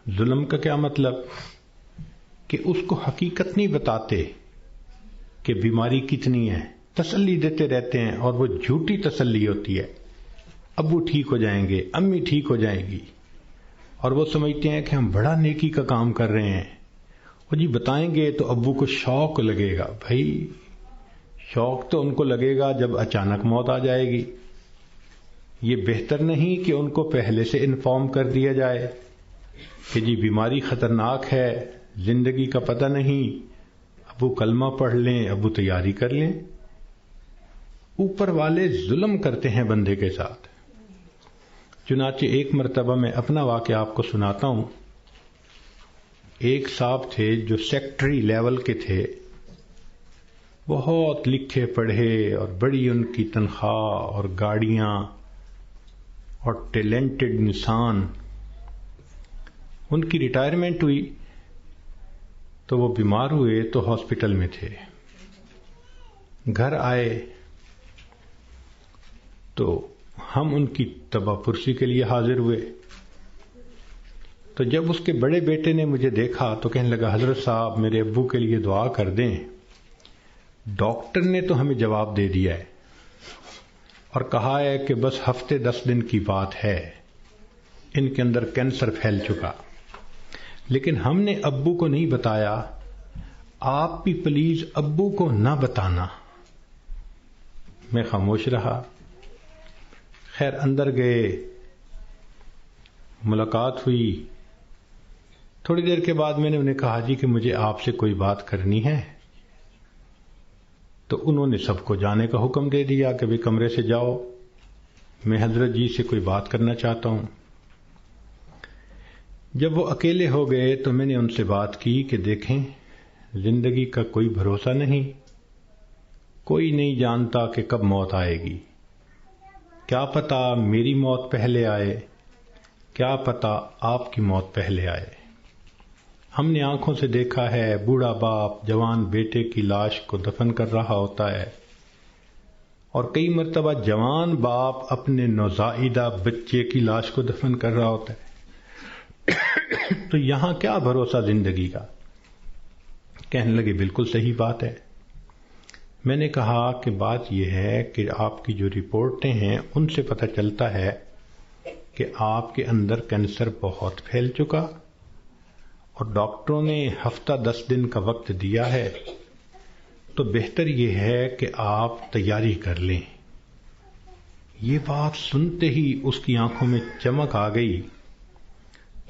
ظلم کا کیا مطلب؟ کہ اس کو حقیقت نہیں بتاتے کہ بیماری کتنی ہے، تسلی دیتے رہتے ہیں، اور وہ جھوٹی تسلی ہوتی ہے۔ ابو ٹھیک ہو جائیں گے، امی ٹھیک ہو جائیں گی، اور وہ سمجھتے ہیں کہ ہم بڑا نیکی کا کام کر رہے ہیں۔ وہ جی بتائیں گے تو ابو کو شوق لگے گا۔ بھائی شوق تو ان کو لگے گا جب اچانک موت آ جائے گی۔ یہ بہتر نہیں کہ ان کو پہلے سے انفارم کر دیا جائے کہ جی بیماری خطرناک ہے، زندگی کا پتہ نہیں، ابو کلمہ پڑھ لیں، ابو تیاری کر لیں۔ اوپر والے ظلم کرتے ہیں بندے کے ساتھ۔ چنانچہ ایک مرتبہ میں اپنا واقعہ آپ کو سناتا ہوں۔ ایک صاحب تھے جو سیکٹری لیول کے تھے، بہت لکھے پڑھے اور بڑی ان کی تنخواہ اور گاڑیاں اور ٹیلنٹڈ انسان۔ ان کی ریٹائرمنٹ ہوئی تو وہ بیمار ہوئے تو ہاسپٹل میں تھے۔ گھر آئے تو ہم ان کی تباہ پرسی کے لیے حاضر ہوئے۔ تو جب اس کے بڑے بیٹے نے مجھے دیکھا تو کہنے لگا حضرت صاحب میرے ابو کے لیے دعا کر دیں، ڈاکٹر نے تو ہمیں جواب دے دیا ہے اور کہا ہے کہ بس ہفتے 10 دن کی بات ہے، ان کے اندر کینسر پھیل چکا۔ لیکن ہم نے ابو کو نہیں بتایا، آپ بھی پلیز ابو کو نہ بتانا۔ میں خاموش رہا۔ خیر اندر گئے، ملاقات ہوئی۔ تھوڑی دیر کے بعد میں نے انہیں کہا جی کہ مجھے آپ سے کوئی بات کرنی ہے، تو انہوں نے سب کو جانے کا حکم دے دیا کہ بھی کمرے سے جاؤ، میں حضرت جی سے کوئی بات کرنا چاہتا ہوں۔ جب وہ اکیلے ہو گئے تو میں نے ان سے بات کی کہ دیکھیں، زندگی کا کوئی بھروسہ نہیں، کوئی نہیں جانتا کہ کب موت آئے گی، کیا پتہ میری موت پہلے آئے، کیا پتہ آپ کی موت پہلے آئے۔ ہم نے آنکھوں سے دیکھا ہے بوڑھا باپ جوان بیٹے کی لاش کو دفن کر رہا ہوتا ہے، اور کئی مرتبہ جوان باپ اپنے نوزائیدہ بچے کی لاش کو دفن کر رہا ہوتا ہے۔ تو یہاں کیا بھروسہ زندگی کا؟ کہنے لگے بالکل صحیح بات ہے۔ میں نے کہا کہ بات یہ ہے کہ آپ کی جو رپورٹیں ہیں ان سے پتہ چلتا ہے کہ آپ کے اندر کینسر بہت پھیل چکا، اور ڈاکٹروں نے ہفتہ 10 دن کا وقت دیا ہے، تو بہتر یہ ہے کہ آپ تیاری کر لیں۔ یہ بات سنتے ہی اس کی آنکھوں میں چمک آ گئی،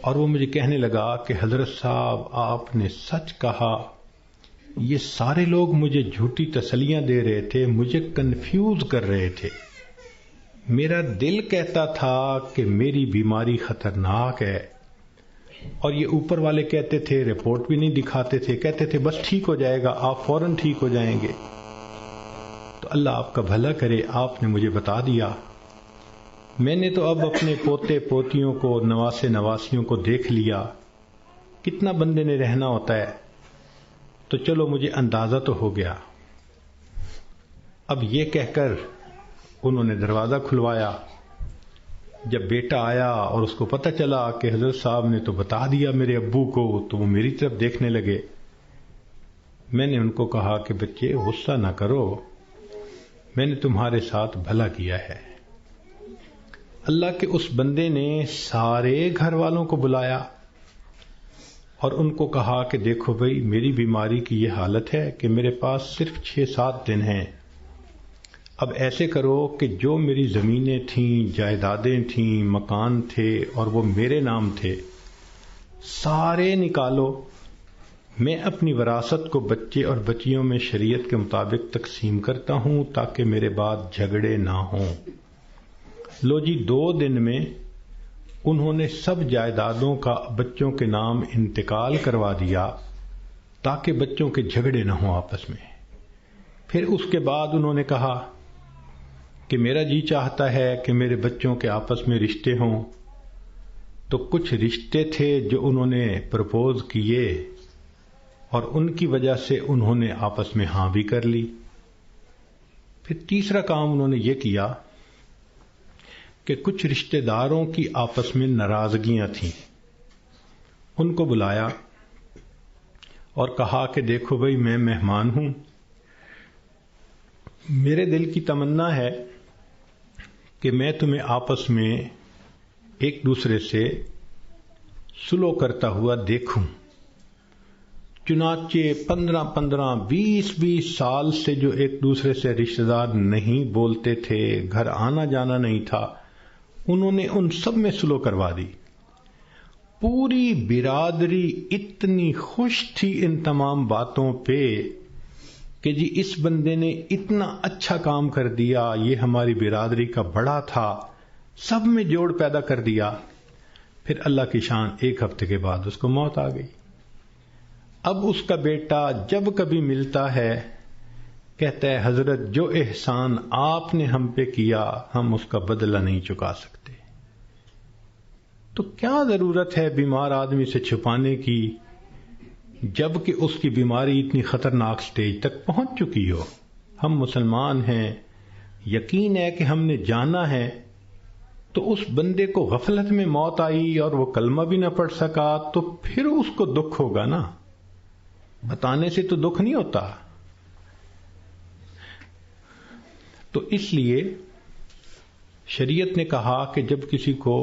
اور وہ مجھے کہنے لگا کہ حضرت صاحب آپ نے سچ کہا، یہ سارے لوگ مجھے جھوٹی تسلیاں دے رہے تھے، مجھے کنفیوز کر رہے تھے۔ میرا دل کہتا تھا کہ میری بیماری خطرناک ہے، اور یہ اوپر والے کہتے تھے، رپورٹ بھی نہیں دکھاتے تھے، کہتے تھے بس ٹھیک ہو جائے گا، آپ فوراً ٹھیک ہو جائیں گے۔ تو اللہ آپ کا بھلا کرے، آپ نے مجھے بتا دیا۔ میں نے تو اب اپنے پوتے پوتیوں کو، نواسے نواسیوں کو دیکھ لیا، کتنا بندے نے رہنا ہوتا ہے، تو چلو مجھے اندازہ تو ہو گیا۔ اب یہ کہہ کر انہوں نے دروازہ کھلوایا۔ جب بیٹا آیا اور اس کو پتہ چلا کہ حضرت صاحب نے تو بتا دیا میرے ابو کو، تو وہ میری طرف دیکھنے لگے۔ میں نے ان کو کہا کہ بچے غصہ نہ کرو، میں نے تمہارے ساتھ بھلا کیا ہے۔ اللہ کے اس بندے نے سارے گھر والوں کو بلایا اور ان کو کہا کہ دیکھو بھئی، میری بیماری کی یہ حالت ہے کہ میرے پاس صرف 6-7 دن ہیں۔ اب ایسے کرو کہ جو میری زمینیں تھیں، جائیدادیں تھیں، مکان تھے اور وہ میرے نام تھے، سارے نکالو، میں اپنی وراثت کو بچے اور بچیوں میں شریعت کے مطابق تقسیم کرتا ہوں تاکہ میرے بعد جھگڑے نہ ہوں۔ لو جی، 2 دن میں انہوں نے سب جائیدادوں کا بچوں کے نام انتقال کروا دیا تاکہ بچوں کے جھگڑے نہ ہوں آپس میں۔ پھر اس کے بعد انہوں نے کہا کہ میرا جی چاہتا ہے کہ میرے بچوں کے آپس میں رشتے ہوں، تو کچھ رشتے تھے جو انہوں نے پرپوز کیے، اور ان کی وجہ سے انہوں نے آپس میں ہاں بھی کر لی۔ پھر تیسرا کام انہوں نے یہ کیا کہ کچھ رشتہ داروں کی آپس میں ناراضگیاں تھیں، ان کو بلایا اور کہا کہ دیکھو بھئی، میں مہمان ہوں، میرے دل کی تمنا ہے کہ میں تمہیں آپس میں ایک دوسرے سے سلو کرتا ہوا دیکھوں۔ چنانچہ 15 20 سال سے جو ایک دوسرے سے رشتہ دار نہیں بولتے تھے، گھر آنا جانا نہیں تھا، انہوں نے ان سب میں سلو کروا دی۔ پوری برادری اتنی خوش تھی ان تمام باتوں پہ کہ جی اس بندے نے اتنا اچھا کام کر دیا، یہ ہماری برادری کا بڑا تھا، سب میں جوڑ پیدا کر دیا۔ پھر اللہ کی شان، 1 ہفتے کے بعد اس کو موت آ گئی۔ اب اس کا بیٹا جب کبھی ملتا ہے کہتا ہے حضرت جو احسان آپ نے ہم پہ کیا ہم اس کا بدلہ نہیں چکا سکتے۔ تو کیا ضرورت ہے بیمار آدمی سے چھپانے کی جبکہ اس کی بیماری اتنی خطرناک سٹیج تک پہنچ چکی ہو؟ ہم مسلمان ہیں، یقین ہے کہ ہم نے جانا ہے، تو اس بندے کو غفلت میں موت آئی اور وہ کلمہ بھی نہ پڑھ سکا، تو پھر اس کو دکھ ہوگا نا، بتانے سے تو دکھ نہیں ہوتا۔ تو اس لیے شریعت نے کہا کہ جب کسی کو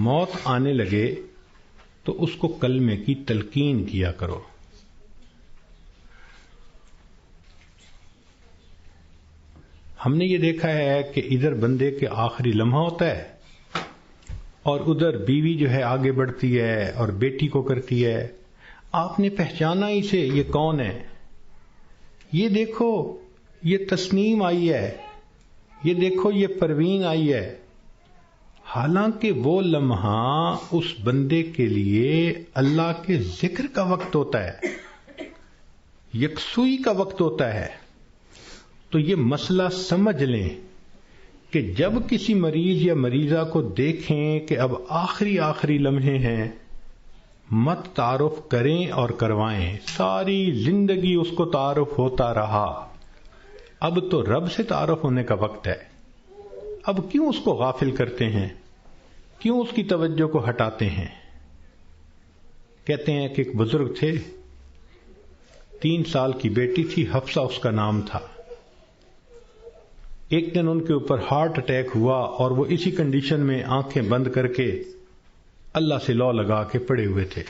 موت آنے لگے تو اس کو کلمے کی تلقین کیا کرو. ہم نے یہ دیکھا ہے کہ ادھر بندے کے آخری لمحہ ہوتا ہے اور ادھر بیوی جو ہے آگے بڑھتی ہے اور بیٹی کو کرتی ہے. آپ نے پہچانا ہی سے یہ کون ہے؟ یہ دیکھو یہ تسنیم آئی ہے، یہ دیکھو یہ پروین آئی ہے. حالانکہ وہ لمحہ اس بندے کے لیے اللہ کے ذکر کا وقت ہوتا ہے، یکسوئی کا وقت ہوتا ہے. تو یہ مسئلہ سمجھ لیں کہ جب کسی مریض یا مریضہ کو دیکھیں کہ اب آخری لمحے ہیں، مت تعارف کریں اور کروائیں. ساری زندگی اس کو تعارف ہوتا رہا، اب تو رب سے تعارف ہونے کا وقت ہے. اب کیوں اس کو غافل کرتے ہیں؟ کیوں اس کی توجہ کو ہٹاتے ہیں؟ کہتے ہیں کہ ایک بزرگ تھے، 3 سال کی بیٹی تھی، حفصہ اس کا نام تھا. ایک دن ان کے اوپر ہارٹ اٹیک ہوا اور وہ اسی کنڈیشن میں آنکھیں بند کر کے اللہ سے لو لگا کے پڑے ہوئے تھے.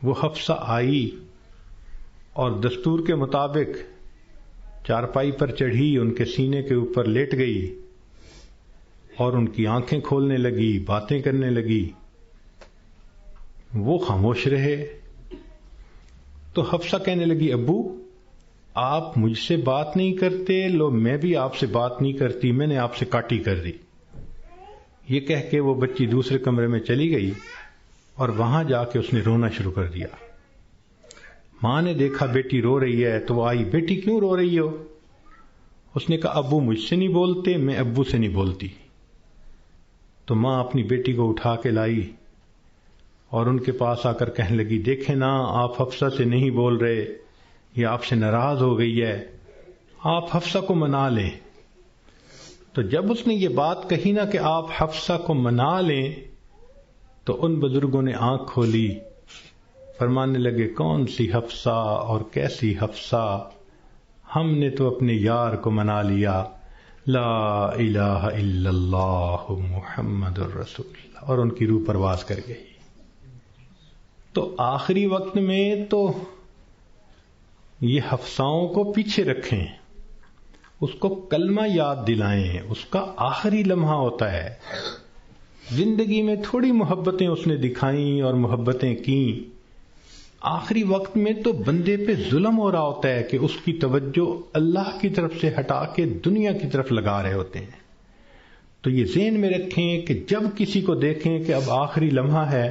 وہ حفصہ آئی اور دستور کے مطابق چارپائی پر چڑھی، ان کے سینے کے اوپر لیٹ گئی اور ان کی آنکھیں کھولنے لگی، باتیں کرنے لگی. وہ خاموش رہے. تو حفصہ کہنے لگی، ابو آپ مجھ سے بات نہیں کرتے، لو میں بھی آپ سے بات نہیں کرتی، میں نے آپ سے کاٹی کر دی. یہ کہہ کے وہ بچی دوسرے کمرے میں چلی گئی اور وہاں جا کے اس نے رونا شروع کر دیا. ماں نے دیکھا بیٹی رو رہی ہے تو وہ آئی، بیٹی کیوں رو رہی ہو؟ اس نے کہا ابو مجھ سے نہیں بولتے، میں ابو سے نہیں بولتی. تو ماں اپنی بیٹی کو اٹھا کے لائی اور ان کے پاس آ کر کہنے لگی، دیکھیں نا آپ حفصہ سے نہیں بول رہے، یہ آپ سے ناراض ہو گئی ہے، آپ حفصہ کو منا لیں. تو جب اس نے یہ بات کہی نا کہ آپ حفصہ کو منا لیں، تو ان بزرگوں نے آنکھ کھولی، فرمانے لگے کون سی حفصہ اور کیسی حفصہ، ہم نے تو اپنے یار کو منا لیا، لا الہ الا اللہ محمد الرسول اللہ، اور ان کی روح پرواز کر گئی. تو آخری وقت میں تو یہ حفصاؤں کو پیچھے رکھیں، اس کو کلمہ یاد دلائیں، اس کا آخری لمحہ ہوتا ہے. زندگی میں تھوڑی محبتیں اس نے دکھائیں اور محبتیں کیں، آخری وقت میں تو بندے پہ ظلم ہو رہا ہوتا ہے کہ اس کی توجہ اللہ کی طرف سے ہٹا کے دنیا کی طرف لگا رہے ہوتے ہیں. تو یہ ذہن میں رکھیں کہ جب کسی کو دیکھیں کہ اب آخری لمحہ ہے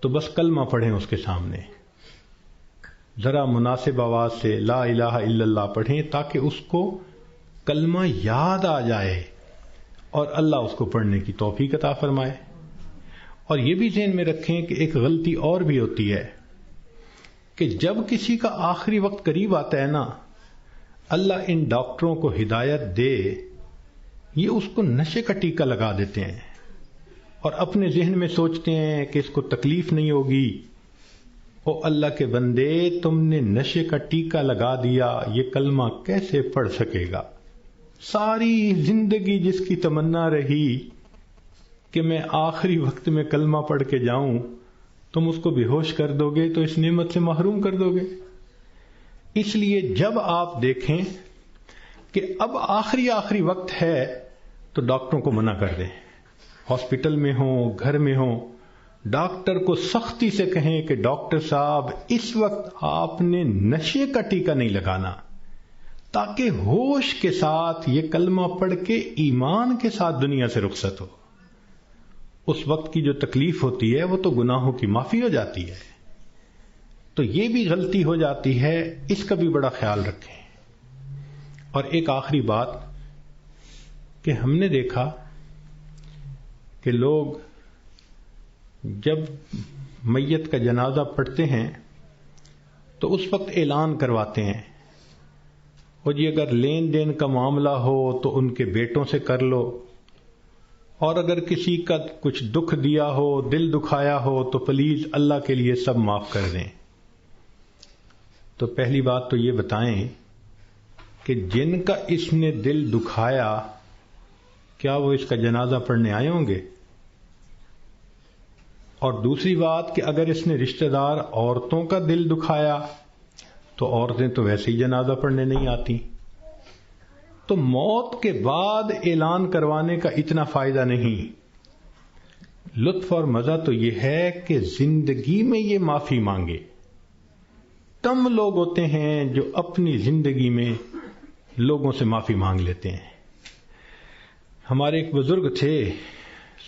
تو بس کلمہ پڑھیں اس کے سامنے، ذرا مناسب آواز سے لا الہ الا اللہ پڑھیں تاکہ اس کو کلمہ یاد آ جائے اور اللہ اس کو پڑھنے کی توفیق عطا فرمائے. اور یہ بھی ذہن میں رکھیں کہ ایک غلطی اور بھی ہوتی ہے کہ جب کسی کا آخری وقت قریب آتا ہے نا، اللہ ان ڈاکٹروں کو ہدایت دے، یہ اس کو نشے کا ٹیکہ لگا دیتے ہیں اور اپنے ذہن میں سوچتے ہیں کہ اس کو تکلیف نہیں ہوگی. او اللہ کے بندے، تم نے نشے کا ٹیکہ لگا دیا، یہ کلمہ کیسے پڑھ سکے گا؟ ساری زندگی جس کی تمنا رہی کہ میں آخری وقت میں کلمہ پڑھ کے جاؤں، تم اس کو بے ہوش کر دو گے تو اس نعمت سے محروم کر دو گے. اس لیے جب آپ دیکھیں کہ اب آخری وقت ہے تو ڈاکٹروں کو منع کر دیں. ہاسپٹل میں ہوں، گھر میں ہوں، ڈاکٹر کو سختی سے کہیں کہ ڈاکٹر صاحب اس وقت آپ نے نشے کا ٹیکہ نہیں لگانا، تاکہ ہوش کے ساتھ یہ کلمہ پڑھ کے ایمان کے ساتھ دنیا سے رخصت ہو. اس وقت کی جو تکلیف ہوتی ہے وہ تو گناہوں کی معافی ہو جاتی ہے. تو یہ بھی غلطی ہو جاتی ہے، اس کا بھی بڑا خیال رکھیں. اور ایک آخری بات کہ ہم نے دیکھا کہ لوگ جب میت کا جنازہ پڑھتے ہیں تو اس وقت اعلان کرواتے ہیں، اور جی اگر لین دین کا معاملہ ہو تو ان کے بیٹوں سے کر لو، اور اگر کسی کا کچھ دکھ دیا ہو، دل دکھایا ہو تو پلیز اللہ کے لیے سب معاف کر دیں. تو پہلی بات تو یہ بتائیں کہ جن کا اس نے دل دکھایا کیا وہ اس کا جنازہ پڑھنے آئے ہوں گے؟ اور دوسری بات کہ اگر اس نے رشتہ دار عورتوں کا دل دکھایا تو عورتیں تو ویسے ہی جنازہ پڑھنے نہیں آتی. تو موت کے بعد اعلان کروانے کا اتنا فائدہ نہیں. لطف اور مزہ تو یہ ہے کہ زندگی میں یہ معافی مانگے. کم لوگ ہوتے ہیں جو اپنی زندگی میں لوگوں سے معافی مانگ لیتے ہیں. ہمارے ایک بزرگ تھے،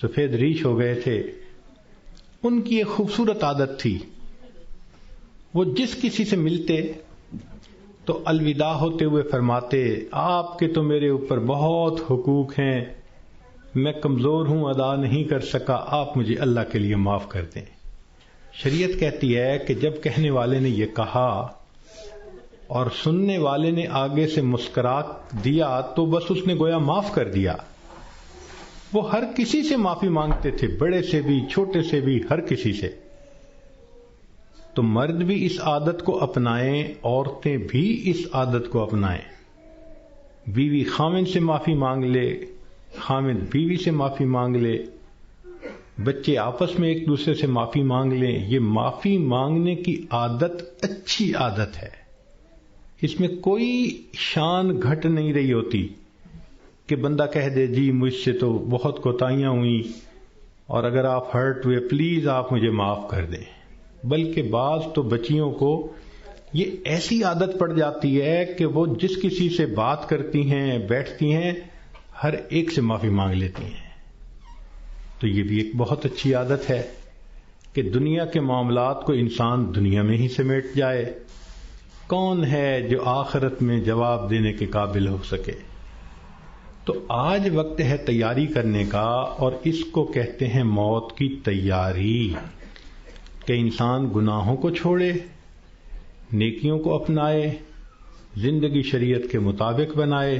سفید ریش ہو گئے تھے. ان کی ایک خوبصورت عادت تھی، وہ جس کسی سے ملتے تو الوداع ہوتے ہوئے فرماتے، آپ کے تو میرے اوپر بہت حقوق ہیں، میں کمزور ہوں، ادا نہیں کر سکا، آپ مجھے اللہ کے لیے معاف کر دیں. شریعت کہتی ہے کہ جب کہنے والے نے یہ کہا اور سننے والے نے آگے سے مسکرا دیا تو بس اس نے گویا معاف کر دیا. وہ ہر کسی سے معافی مانگتے تھے، بڑے سے بھی، چھوٹے سے بھی، ہر کسی سے. تو مرد بھی اس عادت کو اپنائیں، عورتیں بھی اس عادت کو اپنائیں. بیوی خاوند سے معافی مانگ لے، خاوند بیوی سے معافی مانگ لے، بچے آپس میں ایک دوسرے سے معافی مانگ لیں. یہ معافی مانگنے کی عادت اچھی عادت ہے، اس میں کوئی شان گھٹ نہیں رہی ہوتی کہ بندہ کہہ دے جی مجھ سے تو بہت کوتاہیاں ہوئیں اور اگر آپ ہرٹ ہوئے پلیز آپ مجھے معاف کر دیں. بلکہ بعض تو بچیوں کو یہ ایسی عادت پڑ جاتی ہے کہ وہ جس کسی سے بات کرتی ہیں، بیٹھتی ہیں، ہر ایک سے معافی مانگ لیتی ہیں. تو یہ بھی ایک بہت اچھی عادت ہے کہ دنیا کے معاملات کو انسان دنیا میں ہی سمیٹ جائے. کون ہے جو آخرت میں جواب دینے کے قابل ہو سکے؟ تو آج وقت ہے تیاری کرنے کا، اور اس کو کہتے ہیں موت کی تیاری، کہ انسان گناہوں کو چھوڑے، نیکیوں کو اپنائے، زندگی شریعت کے مطابق بنائے.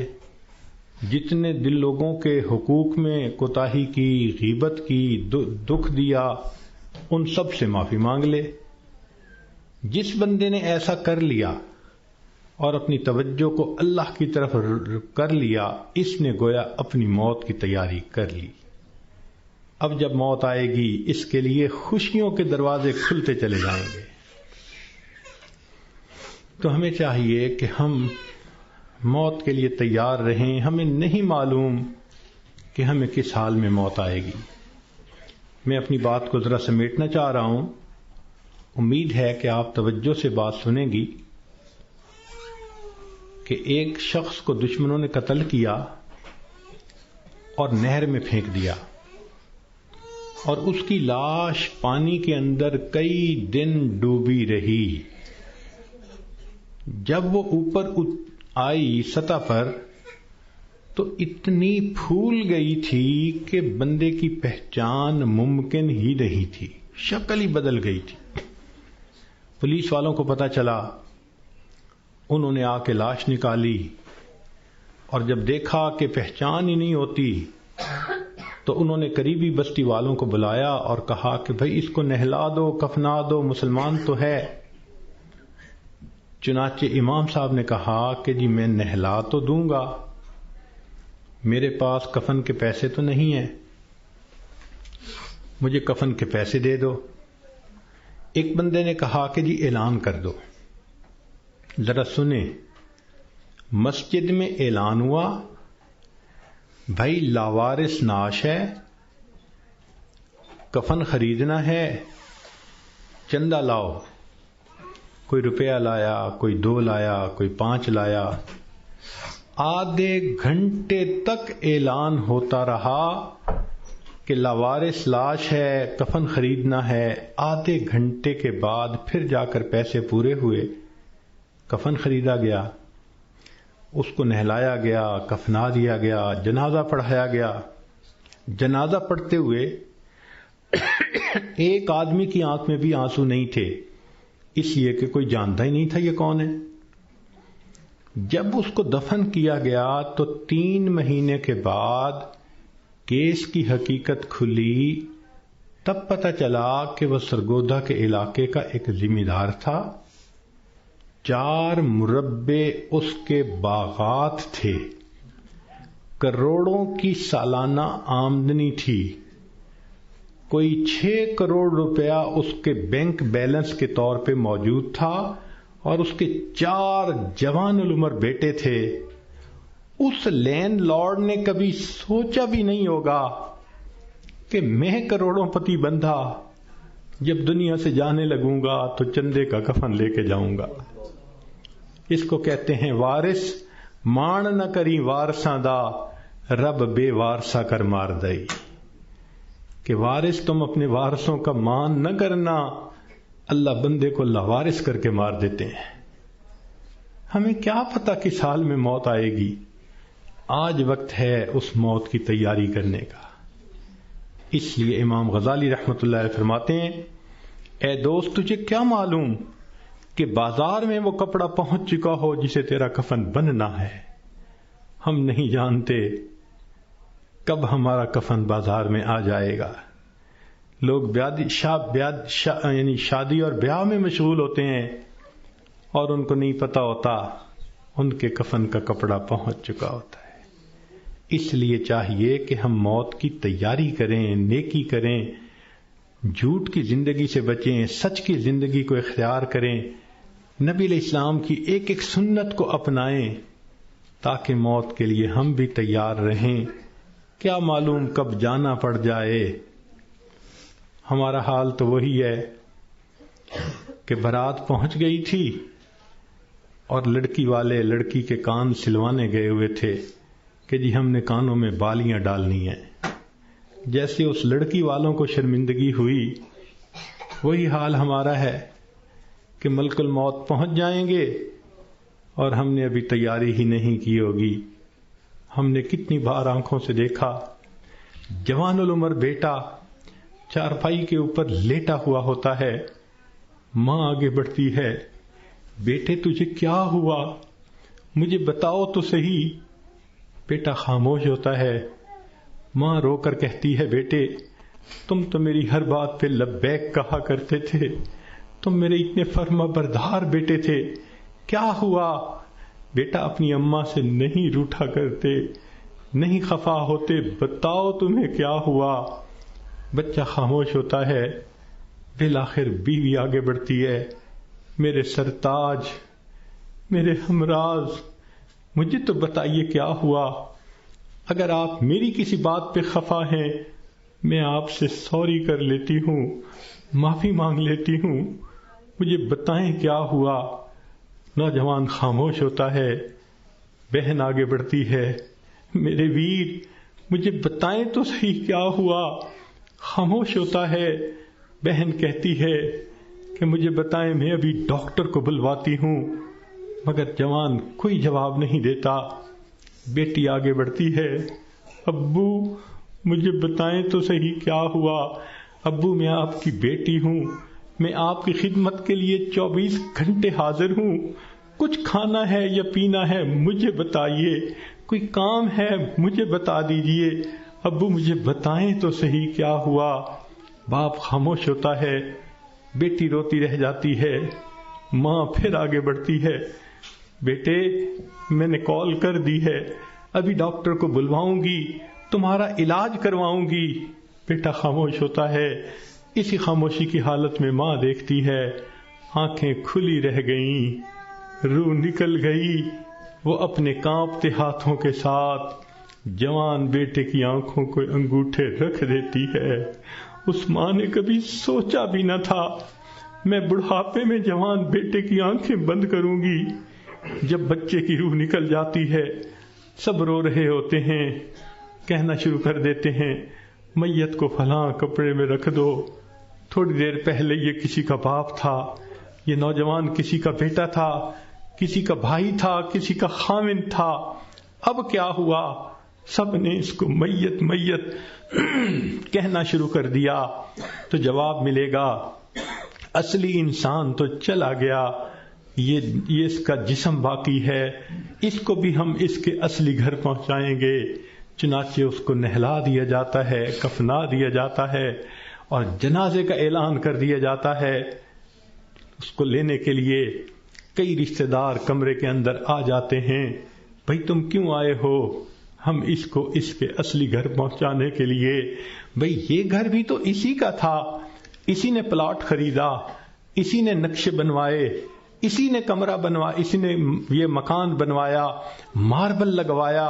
جتنے دل لوگوں کے حقوق میں کوتاہی کی، غیبت کی، دکھ دیا، ان سب سے معافی مانگ لے. جس بندے نے ایسا کر لیا اور اپنی توجہ کو اللہ کی طرف کر لیا، اس نے گویا اپنی موت کی تیاری کر لی. اب جب موت آئے گی اس کے لیے خوشیوں کے دروازے کھلتے چلے جائیں گے. تو ہمیں چاہیے کہ ہم موت کے لیے تیار رہیں. ہمیں نہیں معلوم کہ ہمیں کس حال میں موت آئے گی. میں اپنی بات کو ذرا سمیٹنا چاہ رہا ہوں. امید ہے کہ آپ توجہ سے بات سنیں گی. کہ ایک شخص کو دشمنوں نے قتل کیا اور نہر میں پھینک دیا، اور اس کی لاش پانی کے اندر کئی دن ڈوبی رہی. جب وہ اوپر آئی سطح پر تو اتنی پھول گئی تھی کہ بندے کی پہچان ممکن ہی نہیں تھی، شکل ہی بدل گئی تھی. پولیس والوں کو پتہ چلا، انہوں نے آ کے لاش نکالی، اور جب دیکھا کہ پہچان ہی نہیں ہوتی تو انہوں نے قریبی بستی والوں کو بلایا اور کہا کہ بھئی اس کو نہلا دو، کفنا دو، مسلمان تو ہے. چنانچہ امام صاحب نے کہا کہ جی میں نہلا تو دوں گا، میرے پاس کفن کے پیسے تو نہیں ہیں، مجھے کفن کے پیسے دے دو. ایک بندے نے کہا کہ جی اعلان کر دو. ذرا سنیں، مسجد میں اعلان ہوا، بھائی لاوارث نعش ہے، کفن خریدنا ہے، چندہ لاؤ. کوئی روپیہ لایا، کوئی 2 لایا، کوئی 5 لایا. آدھے گھنٹے تک اعلان ہوتا رہا کہ لاوارث لاش ہے، کفن خریدنا ہے. آدھے گھنٹے کے بعد پھر جا کر پیسے پورے ہوئے، کفن خریدا گیا، اس کو نہلایا گیا، کفنا دیا گیا، جنازہ پڑھایا گیا. جنازہ پڑھتے ہوئے ایک آدمی کی آنکھ میں بھی آنسو نہیں تھے، اس لیے کہ کوئی جانتا ہی نہیں تھا یہ کون ہے. جب اس کو دفن کیا گیا تو 3 مہینے کے بعد کیس کی حقیقت کھلی. تب پتہ چلا کہ وہ سرگودا کے علاقے کا ایک ذمہ دار تھا. 4 مربع اس کے باغات تھے، کروڑوں کی سالانہ آمدنی تھی. کوئی 6 کروڑ روپیہ اس کے بینک بیلنس کے طور پہ موجود تھا اور اس کے 4 جوان العمر بیٹے تھے، اس لینڈ لارڈ نے کبھی سوچا بھی نہیں ہوگا کہ میں کروڑوں پتی بندھا جب دنیا سے جانے لگوں گا تو چندے کا کفن لے کے جاؤں گا۔ اس کو کہتے ہیں وارث مان نہ کری وارثاں دا، رب بے وارثا کر مار دئی، کہ وارث تم اپنے وارثوں کا مان نہ کرنا، اللہ بندے کو لاوارث کر کے مار دیتے ہیں۔ ہمیں کیا پتا کس حال میں موت آئے گی، آج وقت ہے اس موت کی تیاری کرنے کا۔ اس لیے امام غزالی رحمۃ اللہ علیہ فرماتے ہیں، اے دوست تجھے کیا معلوم کہ بازار میں وہ کپڑا پہنچ چکا ہو جسے تیرا کفن بننا ہے، ہم نہیں جانتے کب ہمارا کفن بازار میں آ جائے گا۔ لوگ یعنی شادی اور بیاہ میں مشغول ہوتے ہیں اور ان کو نہیں پتا ہوتا ان کے کفن کا کپڑا پہنچ چکا ہوتا ہے۔ اس لیے چاہیے کہ ہم موت کی تیاری کریں، نیکی کریں، جھوٹ کی زندگی سے بچیں، سچ کی زندگی کو اختیار کریں، نبی علیہ السلام کی ایک ایک سنت کو اپنائیں تاکہ موت کے لیے ہم بھی تیار رہیں۔ کیا معلوم کب جانا پڑ جائے۔ ہمارا حال تو وہی ہے کہ بارات پہنچ گئی تھی اور لڑکی والے لڑکی کے کان سلوانے گئے ہوئے تھے کہ جی ہم نے کانوں میں بالیاں ڈالنی ہیں۔ جیسے اس لڑکی والوں کو شرمندگی ہوئی، وہی حال ہمارا ہے کہ ملک الموت پہنچ جائیں گے اور ہم نے ابھی تیاری ہی نہیں کی ہوگی۔ ہم نے کتنی بار آنکھوں سے دیکھا جوان العمر بیٹا چارپائی کے اوپر لیٹا ہوا ہوتا ہے، ماں آگے بڑھتی ہے، بیٹے تجھے کیا ہوا، مجھے بتاؤ تو صحیح۔ بیٹا خاموش ہوتا ہے، ماں رو کر کہتی ہے بیٹے تم تو میری ہر بات پہ لبیک کہا کرتے تھے، تم میرے اتنے فرما بردار بیٹے تھے، کیا ہوا؟ بیٹا اپنی اماں سے نہیں روٹھا کرتے، نہیں خفا ہوتے، بتاؤ تمہیں کیا ہوا۔ بچہ خاموش ہوتا ہے، بالآخر بیوی آگے بڑھتی ہے، میرے سرتاج، میرے ہمراز، مجھے تو بتائیے کیا ہوا، اگر آپ میری کسی بات پہ خفا ہیں میں آپ سے سوری کر لیتی ہوں، معافی مانگ لیتی ہوں، مجھے بتائیں کیا ہوا۔ نوجوان خاموش ہوتا ہے، بہن آگے بڑھتی ہے، میرے ویر مجھے بتائیں تو صحیح کیا ہوا۔ خاموش ہوتا ہے، بہن کہتی ہے کہ مجھے بتائیں، میں ابھی ڈاکٹر کو بلواتی ہوں، مگر جوان کوئی جواب نہیں دیتا۔ بیٹی آگے بڑھتی ہے، ابو مجھے بتائیں تو صحیح کیا ہوا، ابو میں آپ کی بیٹی ہوں، میں آپ کی خدمت کے لیے 24 گھنٹے حاضر ہوں، کچھ کھانا ہے یا پینا ہے مجھے بتائیے، کوئی کام ہے مجھے بتا دیجئے، ابو مجھے بتائیں تو صحیح کیا ہوا۔ باپ خاموش ہوتا ہے، بیٹی روتی رہ جاتی ہے، ماں پھر آگے بڑھتی ہے، بیٹے میں نے کال کر دی ہے، ابھی ڈاکٹر کو بلواؤں گی، تمہارا علاج کرواؤں گی۔ بیٹا خاموش ہوتا ہے، اسی خاموشی کی حالت میں ماں دیکھتی ہے، آنکھیں کھلی رہ گئیں، روح نکل گئی، وہ اپنے کانپتے ہاتھوں کے ساتھ جوان بیٹے کی آنکھوں کو انگوٹھے رکھ دیتی ہے۔ اس ماں نے کبھی سوچا بھی نہ تھا میں بڑھاپے میں جوان بیٹے کی آنکھیں بند کروں گی۔ جب بچے کی روح نکل جاتی ہے، سب رو رہے ہوتے ہیں، کہنا شروع کر دیتے ہیں میت کو فلاں کپڑے میں رکھ دو، تھوڑی دیر پہلے یہ کسی کا باپ تھا، یہ نوجوان کسی کا بیٹا تھا، کسی کا بھائی تھا، کسی کا خاوند تھا، اب کیا ہوا؟ سب نے اس کو میت میت کہنا شروع کر دیا۔ تو جواب ملے گا اصلی انسان تو چلا گیا، یہ اس کا جسم باقی ہے، اس کو بھی ہم اس کے اصلی گھر پہنچائیں گے۔ چنانچہ اس کو نہلا دیا جاتا ہے، کفنا دیا جاتا ہے اور جنازے کا اعلان کر دیا جاتا ہے۔ اس کو لینے کے لیے کئی رشتہ دار کمرے کے اندر آ جاتے ہیں، بھئی تم کیوں آئے ہو؟ ہم اس کو اس کے اصلی گھر پہنچانے کے لیے، بھئی یہ گھر بھی تو اسی کا تھا، اسی نے پلاٹ خریدا، اسی نے نقشے بنوائے، اسی نے کمرہ بنوایا، اسی نے یہ مکان بنوایا، ماربل لگوایا،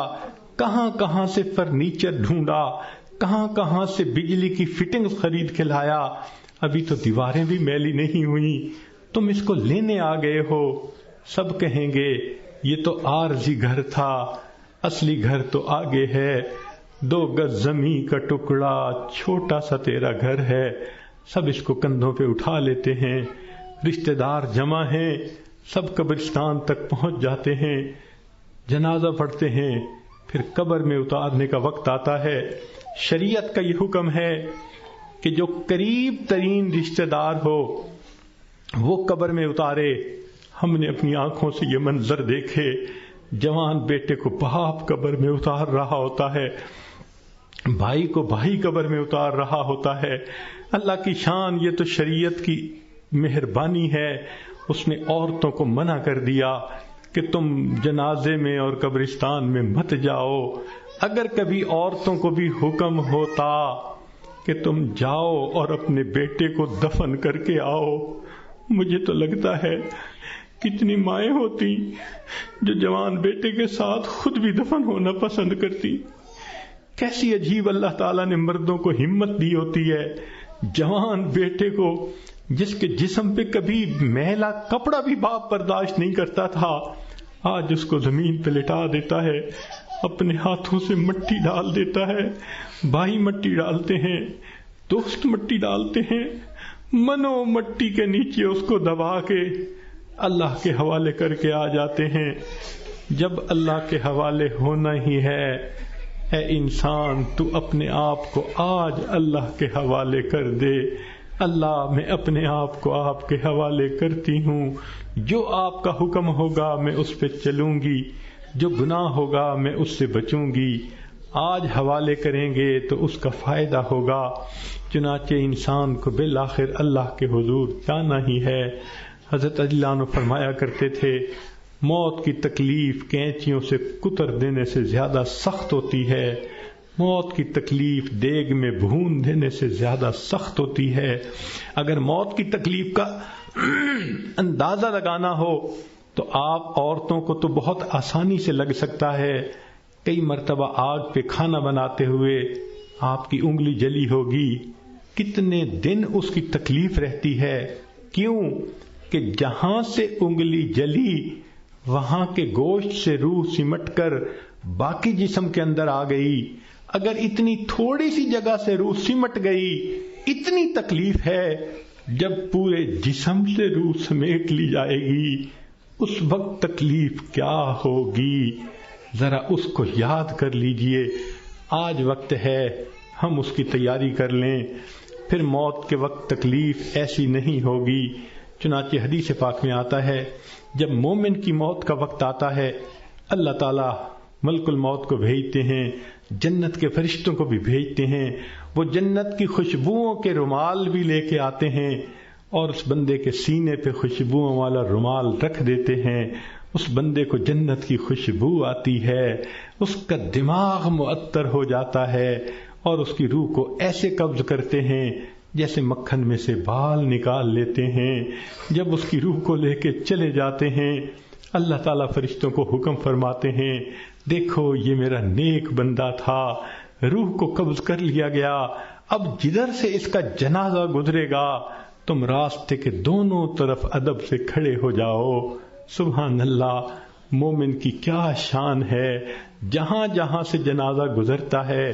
کہاں کہاں سے فرنیچر ڈھونڈا، کہاں کہاں سے بجلی کی فٹنگز خرید کے لایا، ابھی تو دیواریں بھی میلی نہیں ہوئی، تم اس کو لینے آ گئے ہو۔ سب کہیں گے یہ تو عارضی گھر تھا، اصلی گھر تو آگے ہے، 2 گز زمین کا ٹکڑا، چھوٹا سا تیرا گھر ہے۔ سب اس کو کندھوں پہ اٹھا لیتے ہیں، رشتہ دار جمع ہیں، سب قبرستان تک پہنچ جاتے ہیں، جنازہ پڑھتے ہیں، پھر قبر میں اتارنے کا وقت آتا ہے۔ شریعت کا یہ حکم ہے کہ جو قریب ترین رشتہ دار ہو وہ قبر میں اتارے۔ ہم نے اپنی آنکھوں سے یہ منظر دیکھے، جوان بیٹے کو باپ قبر میں اتار رہا ہوتا ہے، بھائی کو بھائی قبر میں اتار رہا ہوتا ہے۔ اللہ کی شان، یہ تو شریعت کی مہربانی ہے، اس نے عورتوں کو منع کر دیا کہ تم جنازے میں اور قبرستان میں مت جاؤ۔ اگر کبھی عورتوں کو بھی حکم ہوتا کہ تم جاؤ اور اپنے بیٹے کو دفن کر کے آؤ، مجھے تو لگتا ہے کتنی مائیں ہوتی جو جوان بیٹے کے ساتھ خود بھی دفن ہونا پسند کرتی۔ کیسی عجیب اللہ تعالیٰ نے مردوں کو ہمت دی ہوتی ہے، جوان بیٹے کو جس کے جسم پہ کبھی میلا کپڑا بھی باپ برداشت نہیں کرتا تھا، آج اس کو زمین پہ لٹا دیتا ہے، اپنے ہاتھوں سے مٹی ڈال دیتا ہے، بھائی مٹی ڈالتے ہیں، دوست مٹی ڈالتے ہیں، منو مٹی کے نیچے اس کو دبا کے اللہ کے حوالے کر کے آ جاتے ہیں۔ جب اللہ کے حوالے ہونا ہی ہے، اے انسان تو اپنے آپ کو آج اللہ کے حوالے کر دے۔ اللہ میں اپنے آپ کو آپ کے حوالے کرتی ہوں، جو آپ کا حکم ہوگا میں اس پہ چلوں گی، جو گناہ ہوگا میں اس سے بچوں گی۔ آج حوالے کریں گے تو اس کا فائدہ ہوگا۔ چنانچہ انسان کو بالآخر اللہ کے حضور جانا ہی ہے۔ حضرت علی عنہ فرمایا کرتے تھے، موت کی تکلیف کینچیوں سے کتر دینے سے زیادہ سخت ہوتی ہے، موت کی تکلیف دیگ میں بھون دینے سے زیادہ سخت ہوتی ہے۔ اگر موت کی تکلیف کا اندازہ لگانا ہو تو آپ عورتوں کو تو بہت آسانی سے لگ سکتا ہے۔ کئی مرتبہ آگ پہ کھانا بناتے ہوئے آپ کی انگلی جلی ہوگی، کتنے دن اس کی تکلیف رہتی ہے۔ کیوں کہ جہاں سے انگلی جلی وہاں کے گوشت سے روح سمٹ کر باقی جسم کے اندر آ گئی۔ اگر اتنی تھوڑی سی جگہ سے روح سمٹ گئی، اتنی تکلیف ہے۔ جب پورے جسم سے روح سمیٹ لی جائے گی اس وقت تکلیف کیا ہوگی، ذرا اس کو یاد کر لیجئے۔ آج وقت ہے ہم اس کی تیاری کر لیں، پھر موت کے وقت تکلیف ایسی نہیں ہوگی۔ چنانچہ حدیث پاک میں آتا ہے، جب مومن کی موت کا وقت آتا ہے اللہ تعالیٰ ملک الموت کو بھیجتے ہیں، جنت کے فرشتوں کو بھی بھیجتے ہیں، وہ جنت کی خوشبوؤں کے رومال بھی لے کے آتے ہیں اور اس بندے کے سینے پہ خوشبوؤں والا رومال رکھ دیتے ہیں۔ اس بندے کو جنت کی خوشبو آتی ہے، اس کا دماغ معطر ہو جاتا ہے اور اس کی روح کو ایسے قبض کرتے ہیں جیسے مکھن میں سے بال نکال لیتے ہیں۔ جب اس کی روح کو لے کے چلے جاتے ہیں اللہ تعالیٰ فرشتوں کو حکم فرماتے ہیں، دیکھو یہ میرا نیک بندہ تھا، روح کو قبض کر لیا گیا، اب جدھر سے اس کا جنازہ گزرے گا تم راستے کے دونوں طرف ادب سے کھڑے ہو جاؤ۔ سبحان اللہ، مومن کی کیا شان ہے، جہاں جہاں سے جنازہ گزرتا ہے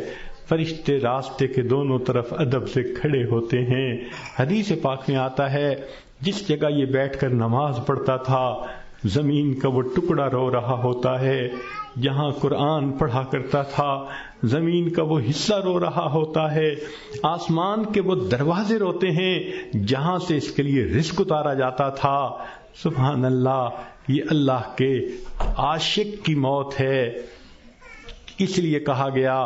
فرشتے راستے کے دونوں طرف ادب سے کھڑے ہوتے ہیں۔ حدیث پاک میں آتا ہے، جس جگہ یہ بیٹھ کر نماز پڑھتا تھا زمین کا وہ ٹکڑا رو رہا ہوتا ہے، جہاں قرآن پڑھا کرتا تھا زمین کا وہ حصہ رو رہا ہوتا ہے، آسمان کے وہ دروازے روتے ہیں جہاں سے اس کے لیے رزق اتارا جاتا تھا۔ سبحان اللہ، یہ اللہ کے عاشق کی موت ہے۔ اس لیے کہا گیا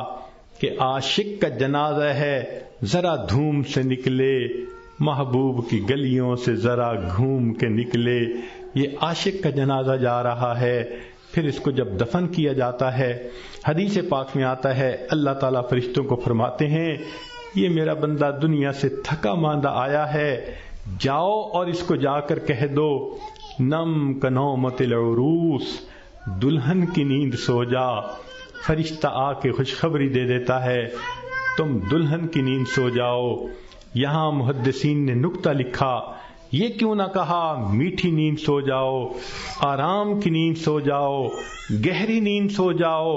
کہ عاشق کا جنازہ ہے، ذرا دھوم سے نکلے، محبوب کی گلیوں سے ذرا گھوم کے نکلے۔ یہ عاشق کا جنازہ جا رہا ہے، پھر اس کو جب دفن کیا جاتا ہے، حدیث پاک میں آتا ہے اللہ تعالیٰ فرشتوں کو فرماتے ہیں یہ میرا بندہ دنیا سے تھکا ماندہ آیا ہے، جاؤ اور اس کو جا کر کہہ دو نم کنومت العروس، دلہن کی نیند سو جا۔ فرشتہ آ کے خوشخبری دے دیتا ہے تم دلہن کی نیند سو جاؤ۔ یہاں محدثین نے نکتہ لکھا، یہ کیوں نہ کہا میٹھی نیند سو جاؤ، آرام کی نیند سو جاؤ، گہری نیند سو جاؤ،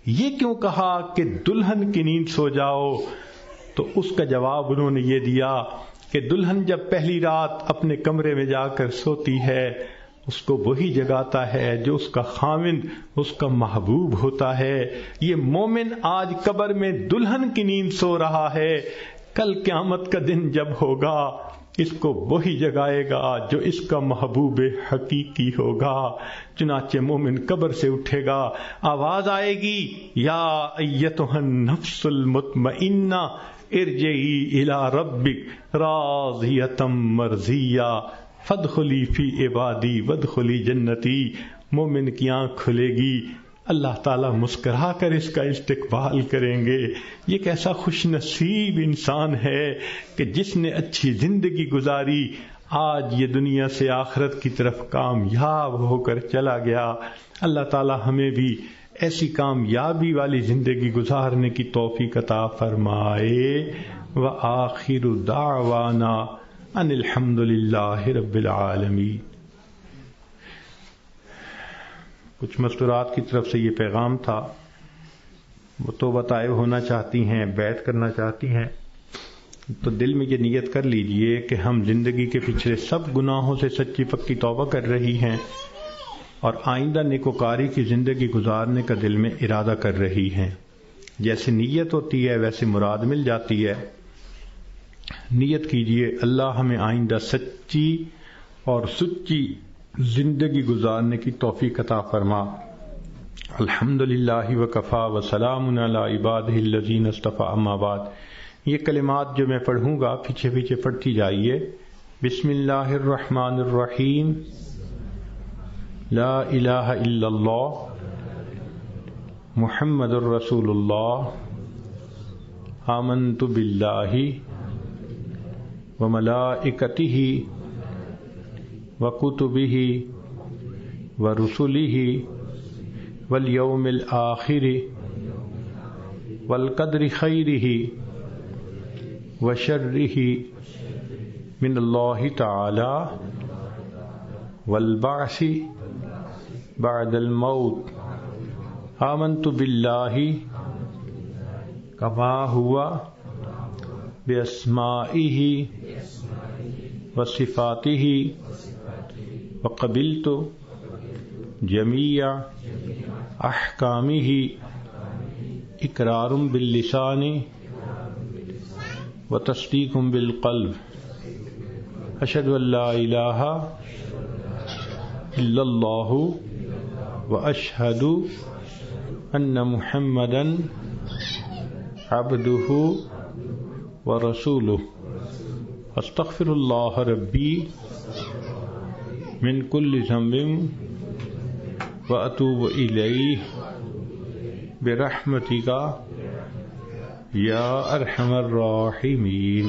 یہ کیوں کہا کہ دلہن کی نیند سو جاؤ؟ تو اس کا جواب انہوں نے یہ دیا کہ دلہن جب پہلی رات اپنے کمرے میں جا کر سوتی ہے اس کو وہی جگاتا ہے جو اس کا خاوند، اس کا محبوب ہوتا ہے۔ یہ مومن آج قبر میں دلہن کی نیند سو رہا ہے، کل قیامت کا دن جب ہوگا اس کو وہی جگائے گا جو اس کا محبوب حقیقی ہوگا۔ چنانچہ مومن قبر سے اٹھے گا، آواز آئے گی یا ایتھا النفس المطمئنہ ارجعی الی ربک راضیۃ مرضیہ فادخلی فی عبادی وادخلی جنتی۔ مومن کی آنکھ کھلے گی، اللہ تعالیٰ مسکرا کر اس کا استقبال کریں گے۔ یہ کیسا خوش نصیب انسان ہے کہ جس نے اچھی زندگی گزاری، آج یہ دنیا سے آخرت کی طرف کامیاب ہو کر چلا گیا۔ اللہ تعالیٰ ہمیں بھی ایسی کامیابی والی زندگی گزارنے کی توفیق عطا فرمائے۔ وآخر دعوانا ان الحمد للہ رب العالمین۔ کچھ مستورات کی طرف سے یہ پیغام تھا، وہ توبہ طائب ہونا چاہتی ہیں، بیعت کرنا چاہتی ہیں، تو دل میں یہ نیت کر لیجئے کہ ہم زندگی کے پچھلے سب گناہوں سے سچی پکی توبہ کر رہی ہیں اور آئندہ نیکوکاری کی زندگی گزارنے کا دل میں ارادہ کر رہی ہیں۔ جیسے نیت ہوتی ہے ویسے مراد مل جاتی ہے۔ نیت کیجئے اللہ ہمیں آئندہ سچی اور سچی زندگی گزارنے کی توفیق عطا فرما۔ الحمدللہ وکفا وسلام علی عبادہ الذین اصطفی، اما بعد۔ یہ کلمات جو میں پڑھوں گا پیچھے پیچھے پڑھتی جائیے۔ بسم اللہ الرحمن الرحیم، لا الہ الا اللہ محمد الرسول اللہ، آمنت باللہ وملائکتہ وکتبہ ورسلہ والیوم الآخر والقدر خیرہ وشرہ من اللہ تعالی والبعث بعد الموت۔ آمنت باللہ کما ہوا باسمائہ وصفاتہ وقبلت جمیع احکامہ اقرار باللسان وتصدیق بالقلب۔ اشہد ان لا الہ الا اللہ واشہد ان محمدا عبدہ ورسولہ۔ استغفر اللہ ربی من کل ذنب واتوب الیہ برحمتک یا ارحم الراحمین۔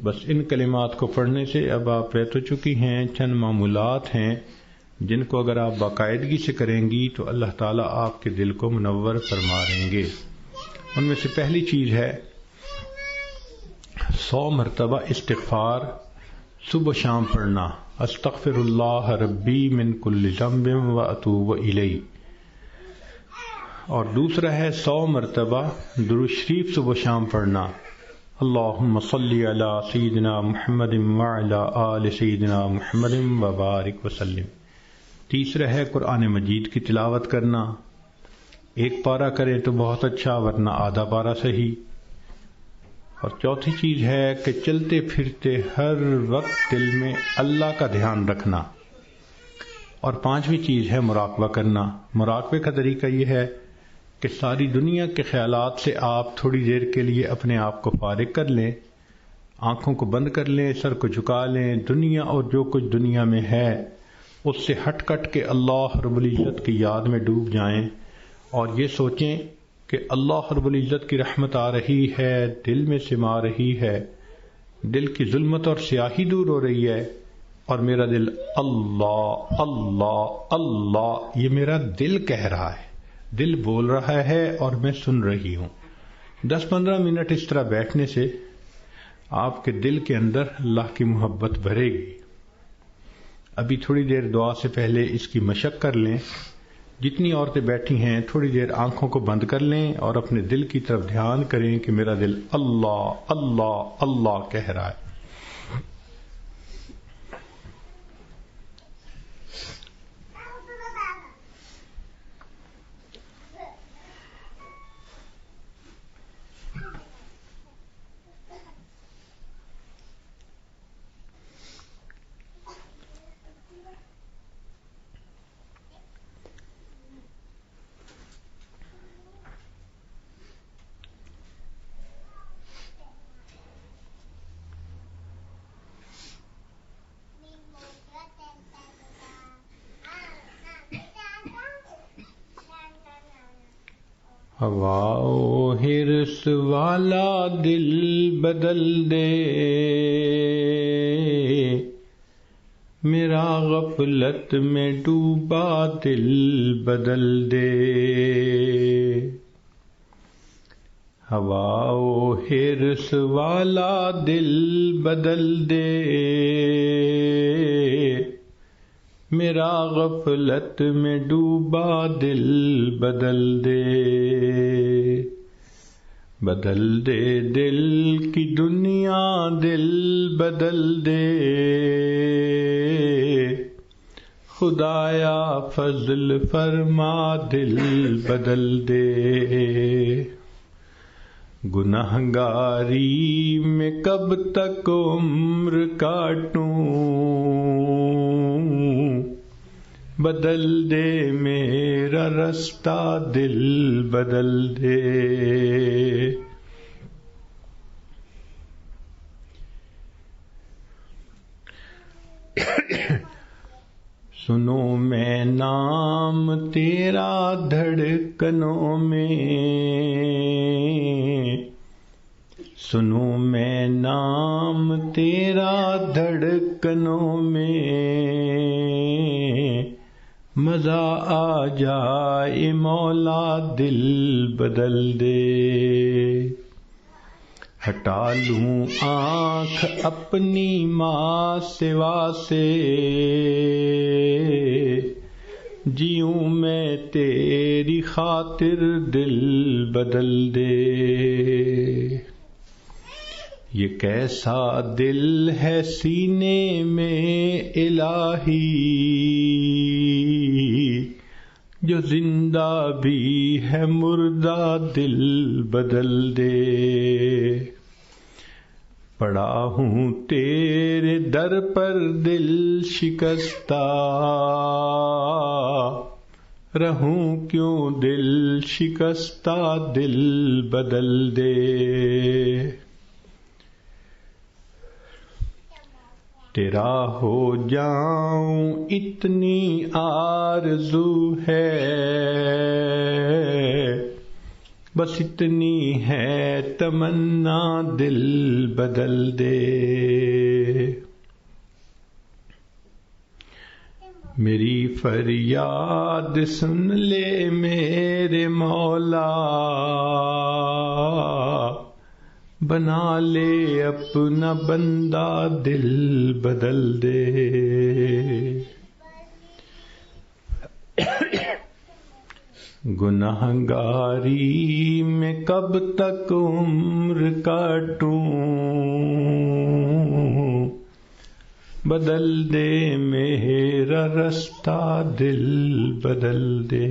بس ان کلمات کو پڑھنے سے اب آپ بیت ہو چکی ہیں۔ چند معمولات ہیں جن کو اگر آپ باقاعدگی سے کریں گی تو اللہ تعالیٰ آپ کے دل کو منور فرما دیں گے۔ ان میں سے پہلی چیز ہے 100 مرتبہ استغفار صبح شام پڑھنا، استغفر اللہ ربی من کل ذنب واتوب الیہ۔ اور دوسرا ہے 100 مرتبہ درود شریف صبح شام پڑھنا، اللہم صلی علی سیدنا محمد وعلی آل سیدنا محمد وبارک وسلم۔ تیسرا ہے قرآن مجید کی تلاوت کرنا، ایک پارہ کرے تو بہت اچھا، ورنہ آدھا پارہ صحیح۔ اور چوتھی چیز ہے کہ چلتے پھرتے ہر وقت دل میں اللہ کا دھیان رکھنا۔ اور پانچویں چیز ہے مراقبہ کرنا۔ مراقبے کا طریقہ یہ ہے کہ ساری دنیا کے خیالات سے آپ تھوڑی دیر کے لیے اپنے آپ کو فارغ کر لیں، آنکھوں کو بند کر لیں، سر کو جھکا لیں، دنیا اور جو کچھ دنیا میں ہے اس سے ہٹ کٹ کے اللہ رب العزت کی یاد میں ڈوب جائیں اور یہ سوچیں کہ اللہ رب العزت کی رحمت آ رہی ہے، دل میں سما رہی ہے، دل کی ظلمت اور سیاہی دور ہو رہی ہے، اور میرا دل اللہ اللہ اللہ، یہ میرا دل کہہ رہا ہے، دل بول رہا ہے اور میں سن رہی ہوں۔ 10-15 منٹ اس طرح بیٹھنے سے آپ کے دل کے اندر اللہ کی محبت بھرے گی۔ ابھی تھوڑی دیر دعا سے پہلے اس کی مشق کر لیں۔ جتنی عورتیں بیٹھی ہیں تھوڑی دیر آنکھوں کو بند کر لیں اور اپنے دل کی طرف دھیان کریں کہ میرا دل اللہ اللہ اللہ کہہ رہا ہے۔ ہوا و حرص والا دل بدل دے، میرا غفلت میں ڈوبا دل بدل دے۔ ہوا و حرص والا دل بدل دے، میرا غفلت میں ڈوبا دل بدل دے۔ بدل دے دل کی دنیا، دل بدل دے، خدایا فضل فرما دل بدل دے۔ گنہگاری میں کب تک عمر کاٹوں، بدل دے میرا رستہ دل بدل دے۔ سنو میں نام تیرا دھڑکنوں میں، سنو میں نام تیرا دھڑکنوں میں، مزہ آ جائے مولا دل بدل دے۔ ہٹا لوں آنکھ اپنی ماں سوا سے، جیوں میں تیری خاطر دل بدل دے۔ یہ کیسا دل ہے سینے میں الہی، جو زندہ بھی ہے مردہ دل بدل دے۔ پڑا ہوں تیرے در پر دل شکستہ، رہوں کیوں دل شکستہ دل بدل دے۔ تیرا ہو جاؤں اتنی آرزو ہے، بس اتنی ہے تمنا دل بدل دے۔ میری فریاد سن لے میرے مولا، بنا لے اپنا بندہ دل بدل دے۔ گنہگاری میں کب تک عمر کاٹوں، بدل دے میرا رستہ دل بدل دے۔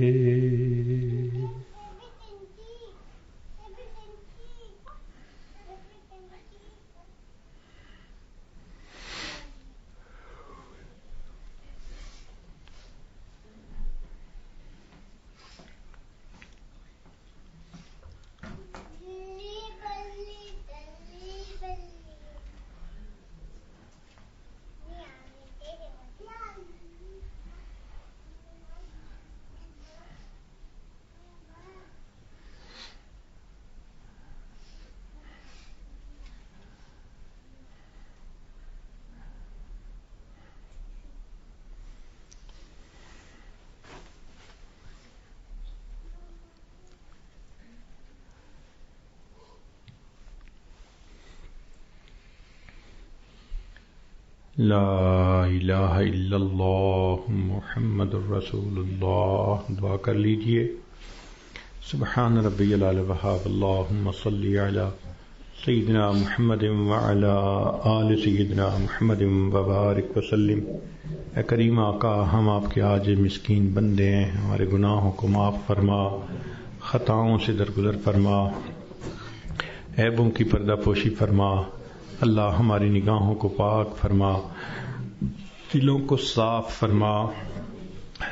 لا الہ الا اللہ محمد الرسول اللہ. دعا کر لیجئے. سبحان ربی العلی وحاب اللہم صلی علی سیدنا محمد وعلی آل سیدنا محمد وبارک وسلم. اے کریم آقا، ہم آپ کے عاجز مسکین بندے ہیں، ہمارے گناہوں کو معاف فرما، خطاؤں سے درگزر فرما، عیبوں کی پردہ پوشی فرما. اللہ ہماری نگاہوں کو پاک فرما، دلوں کو صاف فرما،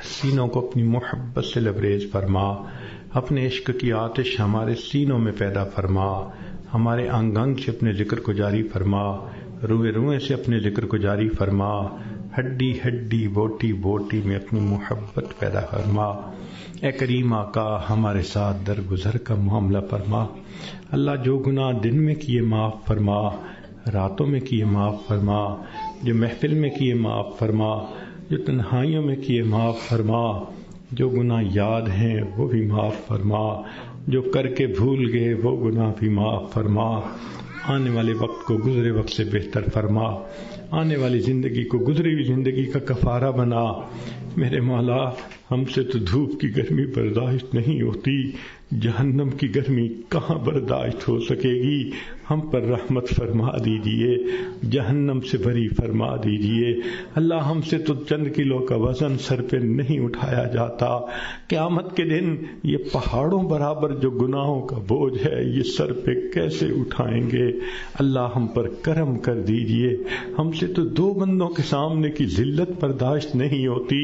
سینوں کو اپنی محبت سے لبریز فرما، اپنے عشق کی آتش ہمارے سینوں میں پیدا فرما، ہمارے انگ انگ سے اپنے ذکر کو جاری فرما، روئے روئے سے اپنے ذکر کو جاری فرما، ہڈی ہڈی بوٹی بوٹی میں اپنی محبت پیدا فرما. اے کریم آقا، ہمارے ساتھ درگزر کا معاملہ فرما. اللہ جو گناہ دن میں کیے معاف فرما، راتوں میں کیے معاف فرما، جو محفل میں کیے معاف فرما، جو تنہائیوں میں کیے معاف فرما، جو گناہ یاد ہیں وہ بھی معاف فرما، جو کر کے بھول گئے وہ گناہ بھی معاف فرما. آنے والے وقت کو گزرے وقت سے بہتر فرما، آنے والی زندگی کو گزری ہوئی زندگی کا کفارہ بنا. میرے مولا، ہم سے تو دھوپ کی گرمی برداشت نہیں ہوتی، جہنم کی گرمی کہاں برداشت ہو سکے گی. ہم پر رحمت فرما دیجئے، جہنم سے بری فرما دیجئے. اللہ، ہم سے تو چند کلو کا وزن سر پہ نہیں اٹھایا جاتا. قیامت کے دن یہ پہاڑوں برابر جو گناہوں کا بوجھ ہے یہ سر پہ کیسے اٹھائیں گے؟ اللہ ہم پر کرم کر دیجئے. ہم سے تو دو بندوں کے سامنے کی ذلت برداشت نہیں ہوتی،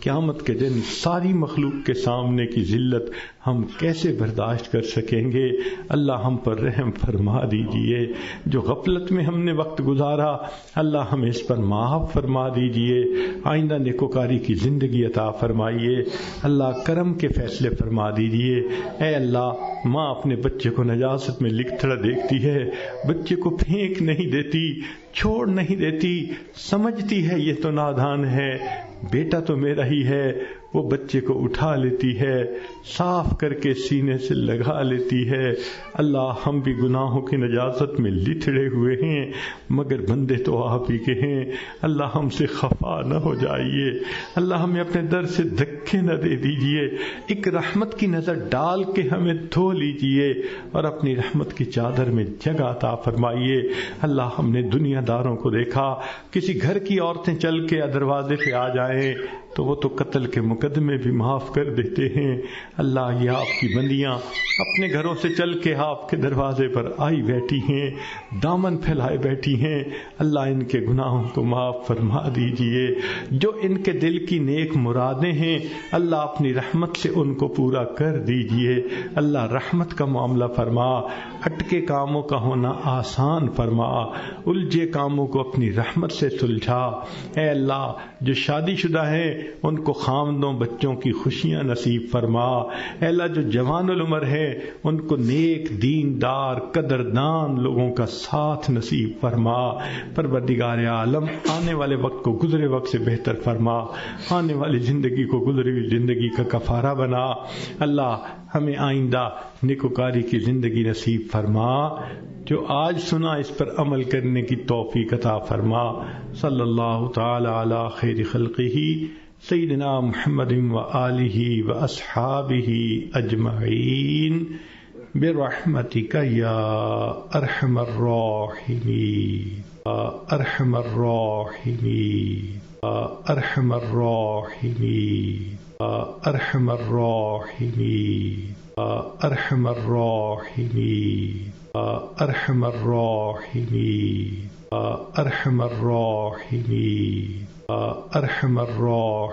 قیامت کے دن ساری مخلوق کے سامنے کی ذلت ہم کیسے برداشت کر سکیں گے؟ اللہ ہم پر رحم فرما دیجئے. جو غفلت میں ہم نے وقت گزارا اللہ ہمیں اس پر معاف فرما دیجئے. آئندہ نیکوکاری کی زندگی عطا فرمائیے. اللہ کرم کے فیصلے فرما دیجئے. اے اللہ، ماں اپنے بچے کو نجاست میں لکھڑا دیکھتی ہے، بچے کو پھینک نہیں دیتی، چھوڑ نہیں دیتی، سمجھتی ہے یہ تو نادان ہے، بیٹا تو میرا ہی ہے. وہ بچے کو اٹھا لیتی ہے، صاف کر کے سینے سے لگا لیتی ہے. اللہ، ہم بھی گناہوں کی نجاست میں لتھڑے ہوئے ہیں، مگر بندے تو آپ ہی کے ہیں. اللہ ہم سے خفا نہ ہو جائیے. اللہ ہمیں اپنے در سے دھکے نہ دے دیجئے. ایک رحمت کی نظر ڈال کے ہمیں دھو لیجئے اور اپنی رحمت کی چادر میں جگہ عطا فرمائیے. اللہ، ہم نے دنیا داروں کو دیکھا، کسی گھر کی عورتیں چل کے دروازے پہ آ جائیں تو وہ تو قتل کے مقدمے بھی معاف کر دیتے ہیں. اللہ، یہ آپ کی بندیاں اپنے گھروں سے چل کے آپ کے دروازے پر آئی بیٹھی ہیں، دامن پھیلائے بیٹھی ہیں. اللہ، ان کے گناہوں کو معاف فرما دیجئے. جو ان کے دل کی نیک مرادیں ہیں اللہ اپنی رحمت سے ان کو پورا کر دیجئے. اللہ، رحمت کا معاملہ فرما، اٹکے کاموں کا ہونا آسان فرما، الجھے کاموں کو اپنی رحمت سے سلجھا. اے اللہ، جو شادی شدہ ہیں ان کو خاوندوں بچوں کی خوشیاں نصیب فرما. اے اللہ، جو جوان العمر ہیں ان کو نیک دیندار قدردان لوگوں کا ساتھ نصیب فرما. پروردگار عالم، آنے والے وقت کو گزرے وقت سے بہتر فرما، آنے والی زندگی کو گزری ہوئی زندگی کا کفارہ بنا. اللہ، ہمیں آئندہ نیکوکاری کی زندگی نصیب فرما. جو آج سنا اس پر عمل کرنے کی توفیق عطا فرما. صلی اللہ تعالی علی خیر خلقہ سیدنا محمد وآلہ واصحابہ اجمعین برحمتک یا ارحم الراحمین. ارحم الراحمین. ارحم الراحمین. ارحم الراحمین. ارحم الراحمین. ارحم الراحمین. ارحم الراحمین. ارحم الراحمین.